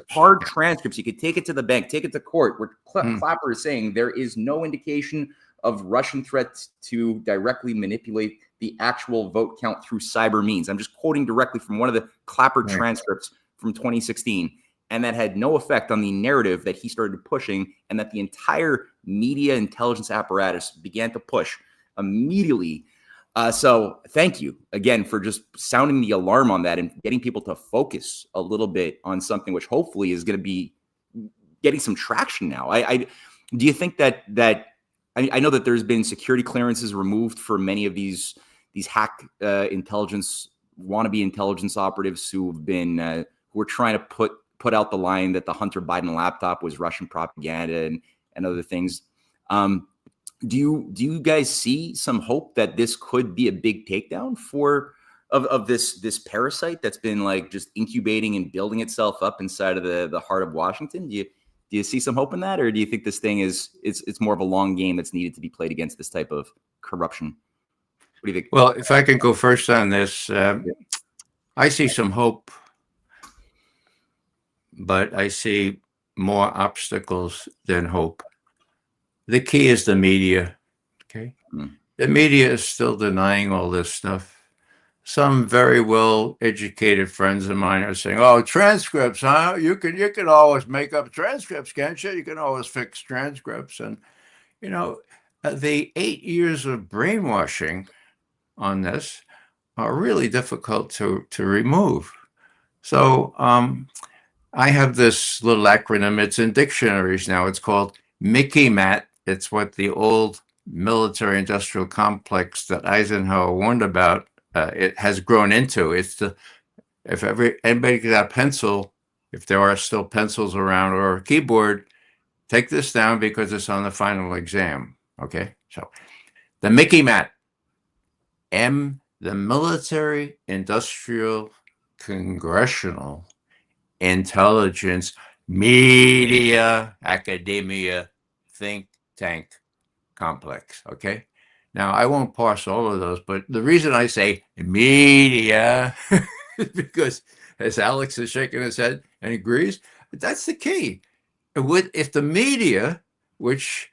hard transcripts. You could take it to the bank, take it to court, where Clapper is saying there is no indication of Russian threats to directly manipulate the actual vote count through cyber means. I'm just quoting directly from one of the Clapper transcripts from 2016. And that had no effect on the narrative that he started pushing, and that the entire media intelligence apparatus began to push immediately. So thank you again for just sounding the alarm on that and getting people to focus a little bit on something which hopefully is going to be getting some traction now. Do you think that I know that there's been security clearances removed for many of these hack wannabe intelligence operatives who've been who are trying to put out the line that the Hunter Biden laptop was Russian propaganda and other things. Do you guys see some hope that this could be a big takedown of this parasite that's been like just incubating and building itself up inside of the heart of Washington? Do you see some hope in that, or do you think this thing it's more of a long game that's needed to be played against this type of corruption? What do you think? Well, if I can go first on this, I see some hope, but I see more obstacles than hope. The key is the media. Okay. The media is still denying all this stuff. Some very well educated friends of mine are saying, "Oh, transcripts, huh? You can always make up transcripts, can't you? You can always fix transcripts." And the 8 years of brainwashing on this are really difficult to remove. So I have this little acronym. It's in dictionaries now. It's called MICI-MAT. It's what the old military-industrial complex that Eisenhower warned about it has grown into. It's if anybody got a pencil, if there are still pencils around, or a keyboard, take this down because it's on the final exam. Okay, so the MICI-MAT, the military, industrial, congressional, intelligence, media, academia, think tank complex. Okay. Now, I won't parse all of those, but the reason I say media is because, as Alex is shaking his head and agrees, that's the key. If the media, which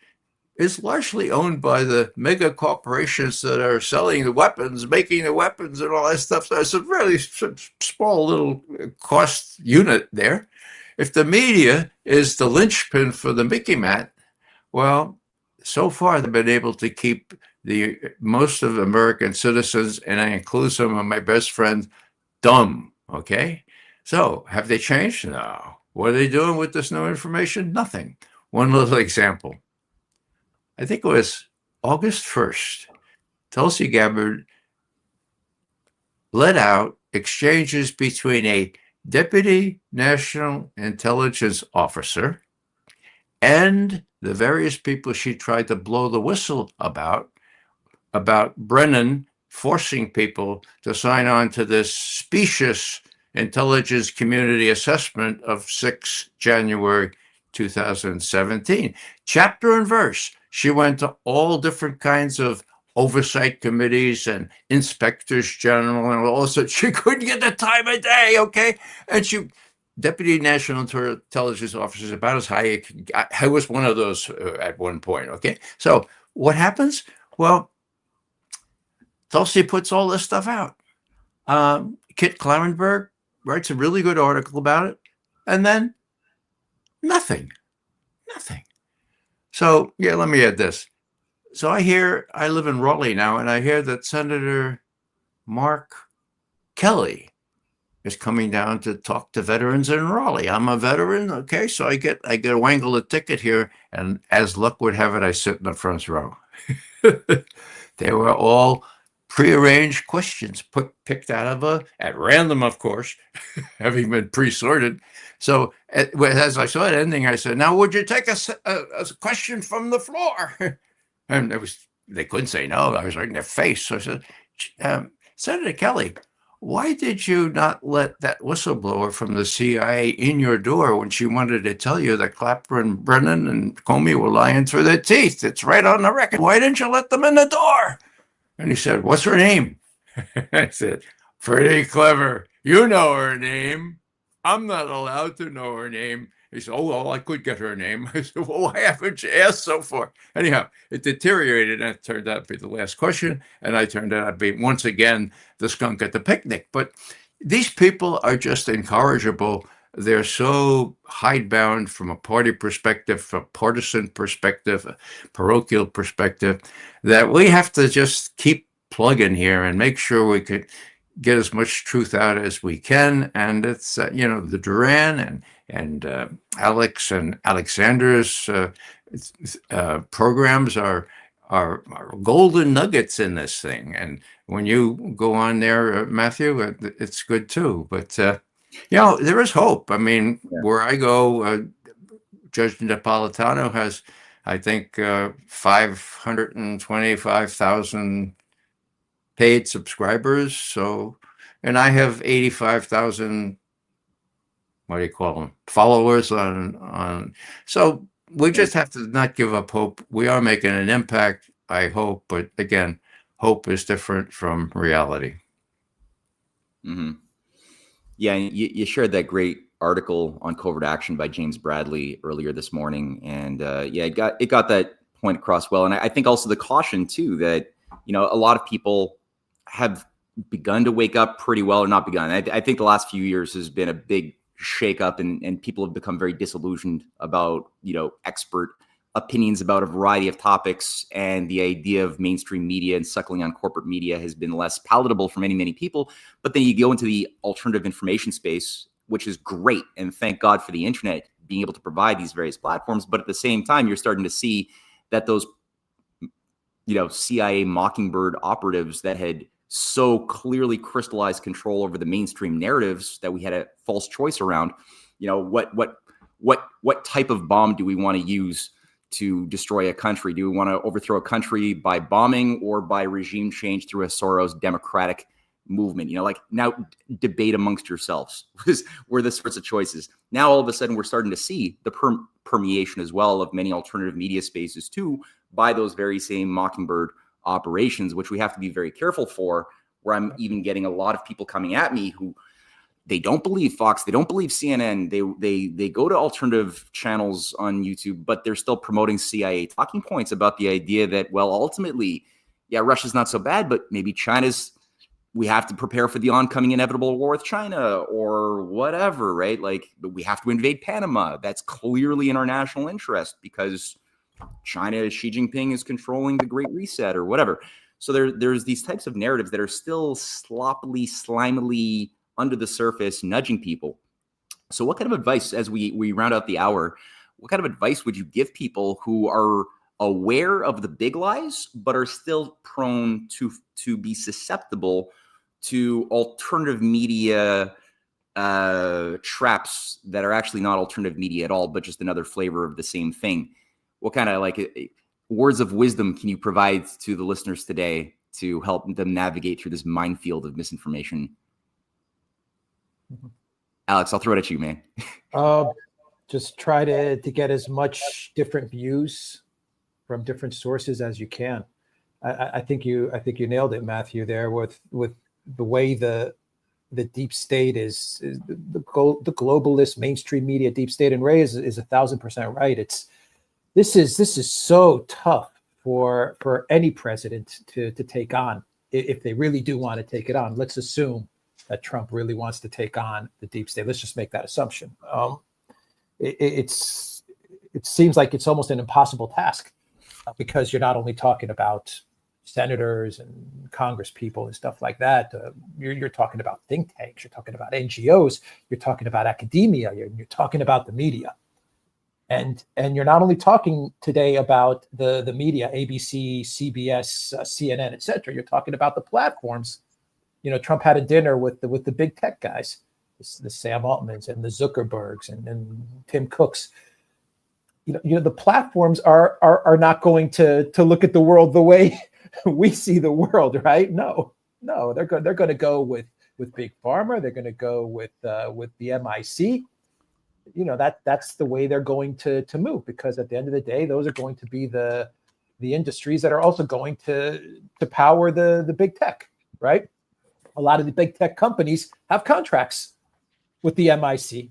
is largely owned by the mega corporations that are selling the weapons, making the weapons and all that stuff, so it's a really small little cost unit there. If the media is the linchpin for the MICI-MAT, well, so far they've been able to keep most of American citizens, and I include some of my best friends, dumb. Okay, so have they changed? No. What are they doing with this new information? Nothing. One little example. I think it was August 1st. Tulsi Gabbard let out exchanges between a deputy national intelligence officer and the various people she tried to blow the whistle about Brennan forcing people to sign on to this specious intelligence community assessment of 6 January 2017. Chapter and verse. She went to all different kinds of oversight committees and inspectors general, and also she couldn't get the time of day, okay? And Deputy National Intelligence Officer is about as high. I was one of those at one point, okay? So what happens? Well, Tulsi puts all this stuff out. Kit Clarenberg writes a really good article about it, and then nothing. So, yeah, let me add this. So I live in Raleigh now, and I hear that Senator Mark Kelly is coming down to talk to veterans in Raleigh. I'm a veteran, okay, so I get a wangle a ticket here, and as luck would have it, I sit in the front row. They were all prearranged questions picked out of at random, of course, having been pre-sorted. So as I saw it ending, I said, "Now, would you take a question from the floor?" And they couldn't say no. I was right in their face. So I said, "Senator Kelly, why did you not let that whistleblower from the CIA in your door when she wanted to tell you that Clapper and Brennan and Comey were lying through their teeth? It's right on the record. Why didn't you let them in the door?" And he said, "What's her name?" I said, "Pretty clever. You know her name. I'm not allowed to know her name." He said, "Oh, well, I could get her name." I said, "Well, why haven't you asked so far?" Anyhow, it deteriorated, and it turned out to be the last question, and I turned out to be, once again, the skunk at the picnic. But these people are just incorrigible. They're so hidebound from a party perspective, a partisan perspective, a parochial perspective, that we have to just keep plugging here and make sure we could get as much truth out as we can. And it's, the Duran Alex and Alexander's programs are golden nuggets in this thing. And when you go on there, Matthew, it's good too. But there is hope. I mean, where I go, Judge Napolitano has, I think, 525,000 paid subscribers. So, and I have 85,000. What do you call them? Followers on. So we just have to not give up hope. We are making an impact, I hope. But again, hope is different from reality. Mm-hmm. Yeah, you shared that great article on covert action by James Bradley earlier this morning, and it got that point across well. And I think also the caution too that a lot of people have begun to wake up pretty well, or not begun. I think the last few years has been a big shake up, and people have become very disillusioned about expert opinions about a variety of topics, and the idea of mainstream media and suckling on corporate media has been less palatable for many people. But then you go into the alternative information space, which is great, and thank God for the internet being able to provide these various platforms. But at the same time, you're starting to see that those CIA Mockingbird operatives that had so clearly crystallized control over the mainstream narratives that we had a false choice around. What type of bomb do we want to use to destroy a country? Do we want to overthrow a country by bombing or by regime change through a Soros democratic movement? Now debate amongst yourselves were the sorts of choices. Now all of a sudden we're starting to see the permeation as well of many alternative media spaces too by those very same Mockingbird operations, which we have to be very careful for, where I'm even getting a lot of people coming at me who they don't believe Fox, they don't believe CNN, they go to alternative channels on YouTube, but they're still promoting CIA talking points about the idea that, well, ultimately, Russia's not so bad, but maybe we have to prepare for the oncoming inevitable war with China or whatever, right? Like, we have to invade Panama. That's clearly in our national interest because China, Xi Jinping is controlling the Great Reset or whatever. So there's these types of narratives that are still sloppily, slimily under the surface, nudging people. So what kind of advice, as we round out the hour, what kind of advice would you give people who are aware of the big lies, but are still prone to be susceptible to alternative media traps that are actually not alternative media at all, but just another flavor of the same thing? What kind of words of wisdom can you provide to the listeners today to help them navigate through this minefield of misinformation? Mm-hmm. Alex, I'll throw it at you, man. Just try to get as much different views from different sources as you can. I think you nailed it, Matthew, there with the way the deep state is the globalist mainstream media deep state, and Ray is 1,000% right. This is so tough for any president to take on if they really do want to take it on. Let's assume that Trump really wants to take on the deep state. Let's just make that assumption. It seems like it's almost an impossible task because you're not only talking about senators and Congress people and stuff like that. You're talking about think tanks. You're talking about NGOs. You're talking about academia. You're talking about the media. And you're not only talking today about the media, ABC, CBS, CNN, et cetera. You're talking about the platforms. Trump had a dinner with the big tech guys, the Sam Altmans and the Zuckerbergs and Tim Cooks. The platforms are not going to look at the world the way we see the world, right? No, they're going to go with Big Pharma. They're going to go with the MIC. That's the way they're going to move, because at the end of the day, those are going to be the industries that are also going to power the big tech, right? A lot of the big tech companies have contracts with the MIC.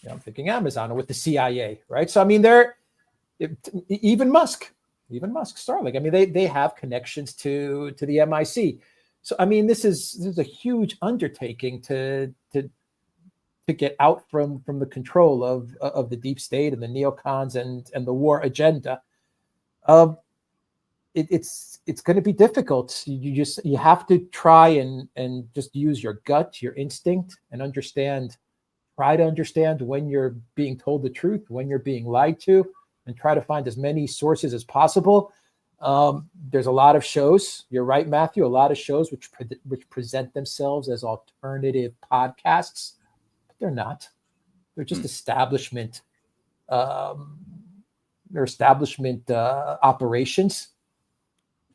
I'm thinking Amazon, or with the CIA, right? So I mean, even Musk, Starlink. I mean, they have connections to the MIC. So I mean, this is a huge undertaking to get out from the control of the deep state and the neocons and the war agenda. It's going to be difficult. You have to try and just use your gut, your instinct, and understand try to understand when you're being told the truth, when you're being lied to, and try to find as many sources as possible. There's a lot of shows. You're right, Matthew. A lot of shows which present themselves as alternative podcasts, but they're not. They're just establishment. They're establishment operations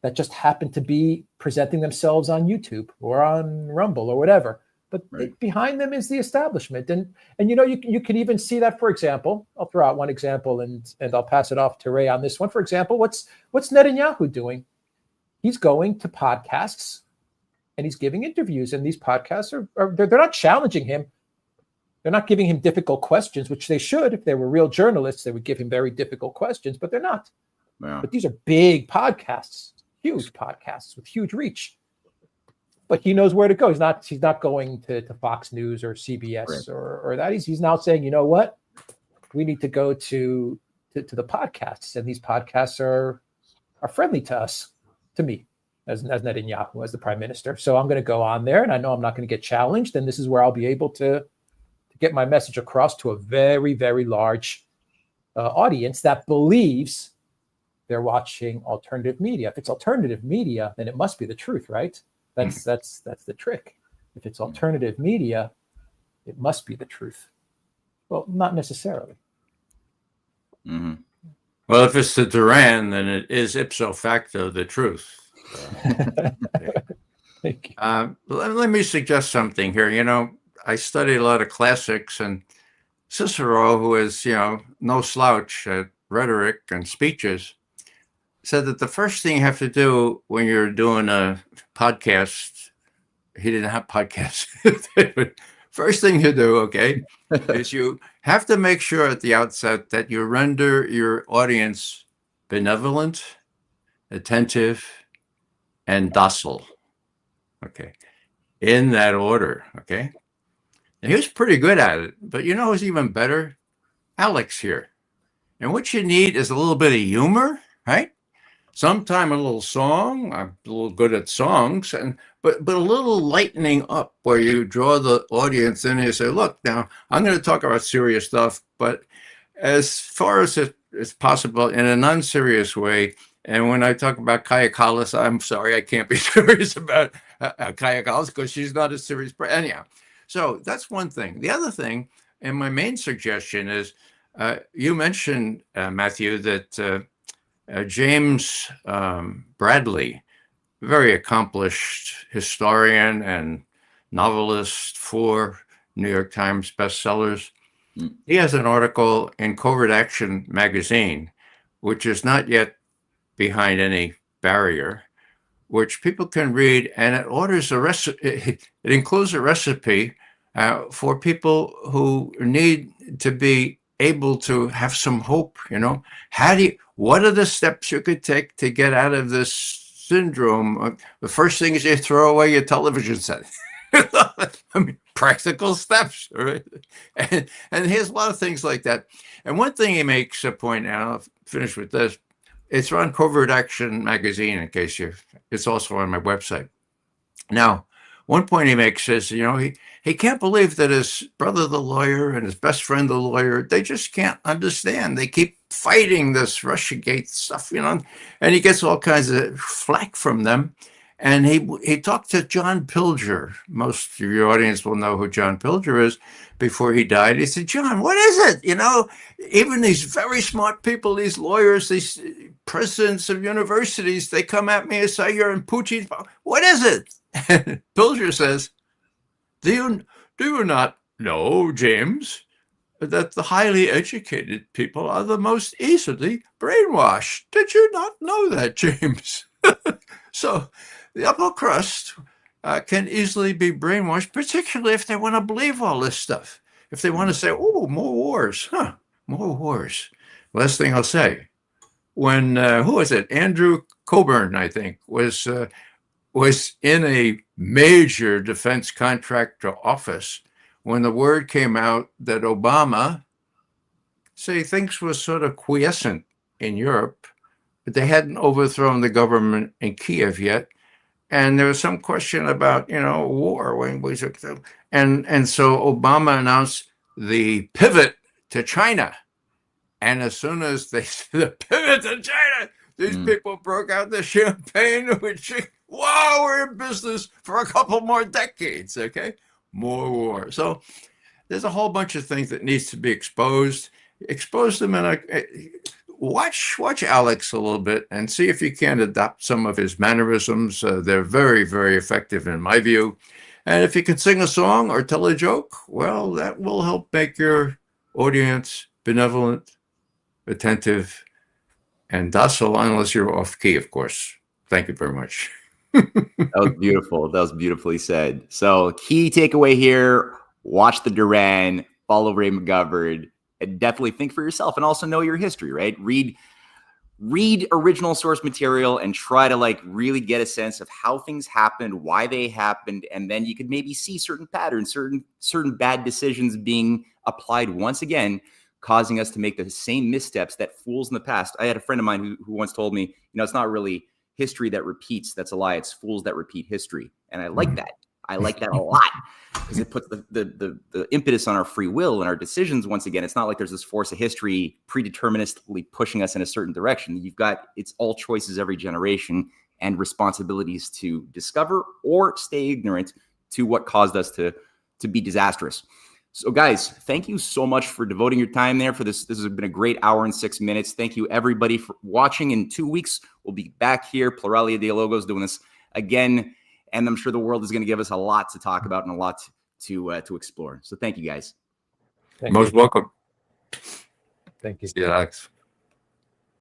that just happen to be presenting themselves on YouTube or on Rumble or whatever. But behind them is the establishment, and you can even see that. For example, I'll throw out one example, and I'll pass it off to Ray on this one. For example, what's Netanyahu doing? He's going to podcasts and he's giving interviews, and these podcasts they're not challenging him. They're not giving him difficult questions, which they should. If they were real journalists, they would give him very difficult questions, but they're not. Yeah. But these are big podcasts, huge podcasts with huge reach. But he knows where to go. He's not going to Fox News or CBS or that. He's now saying, you know what? We need to go to the podcasts, and these podcasts are friendly to us, to me, as Netanyahu, as the prime minister. So I'm going to go on there, and I know I'm not going to get challenged, and this is where I'll be able to get my message across to a very, very large audience that believes they're watching alternative media. If it's alternative media, then it must be the truth, right? That's the trick. If it's alternative media, it must be the truth. Well, not necessarily. Mm-hmm. Well, if it's the Duran, then it is ipso facto the truth. Thank you. Let me suggest something here. I studied a lot of classics, and Cicero, who is, no slouch at rhetoric and speeches, said that the first thing you have to do when you're doing a podcast, he didn't have podcasts, but first thing you do, okay, is you have to make sure at the outset that you render your audience benevolent, attentive, and docile. Okay. In that order. Okay. And he was pretty good at it, but who's even better? Alex here. And what you need is a little bit of humor, right? Sometime a little song. I'm a little good at songs, but a little lightening up where you draw the audience in and you say, look, now I'm going to talk about serious stuff, but as far as it is possible in a non-serious way. And when I talk about Kaya Kallas, I'm sorry, I can't be serious about Kaya Kallas because she's not a serious person. Anyhow, so that's one thing. The other thing, and my main suggestion is, you mentioned, Matthew, that James Bradley, very accomplished historian and novelist, 4 New York Times bestsellers. He has an article in Covert Action magazine, which is not yet behind any barrier, which people can read, and it orders it includes a recipe for people who need to be able to have some hope. What are the steps you could take to get out of this syndrome? The first thing is you throw away your television set. Practical steps, right? And here's a lot of things like that. And one thing he makes a point, and I'll finish with this. It's on Covert Action magazine, in case it's also on my website. Now, one point he makes is, he can't believe that his brother, the lawyer, and his best friend, the lawyer, they just can't understand. They keep fighting this Russiagate stuff, and he gets all kinds of flack from them. And he talked to John Pilger. Most of your audience will know who John Pilger is. Before he died, he said, John, what is it? Even these very smart people, these lawyers, these presidents of universities, they come at me and say, you're in Putin's. What is it? And Pilger says, do you not know, James, that the highly educated people are the most easily brainwashed? Did you not know that, James? So the upper crust can easily be brainwashed, particularly if they want to believe all this stuff. If they want to say, oh, more wars, more wars. Last thing I'll say, when, who was it? Andrew Coburn, I think, was in a major defense contractor office when the word came out that Obama, things were sort of quiescent in Europe, but they hadn't overthrown the government in Kiev yet. And there was some question about, war. And so Obama announced, the pivot to China. And as soon as they see the pivot to China, these people broke out the champagne, which, wow, we're in business for a couple more decades, okay? More war. So there's a whole bunch of things that needs to be exposed. Expose them in watch Alex a little bit and see if you can adopt some of his mannerisms. They're very, very effective in my view. And if you can sing a song or tell a joke, well, that will help make your audience benevolent, attentive, and docile, unless you're off key, of course. Thank you very much. That was beautiful. That was beautifully said. So key takeaway here, watch the Duran, follow Ray McGovern, and definitely think for yourself and also know your history, right? Read original source material and try to like really get a sense of how things happened, why they happened, and then you could maybe see certain patterns, certain bad decisions being applied once again, causing us to make the same missteps that fools in the past. I had a friend of mine who once told me, it's not really history that repeats, that's a lie. It's fools that repeat history. And I like that. I like that a lot because it puts the impetus on our free will and our decisions. Once again, it's not like there's this force of history predeterministically pushing us in a certain direction. It's all choices every generation and responsibilities to discover or stay ignorant to what caused us to be disastrous. So guys, thank you so much for devoting your time there for this. This has been a great hour and 6 minutes. Thank you everybody for watching. In 2 weeks, we'll be back here, Pluralia Dialogos, doing this again. And I'm sure the world is going to give us a lot to talk about and a lot to explore. So thank you guys. Most welcome. Thank you. See you, Alex.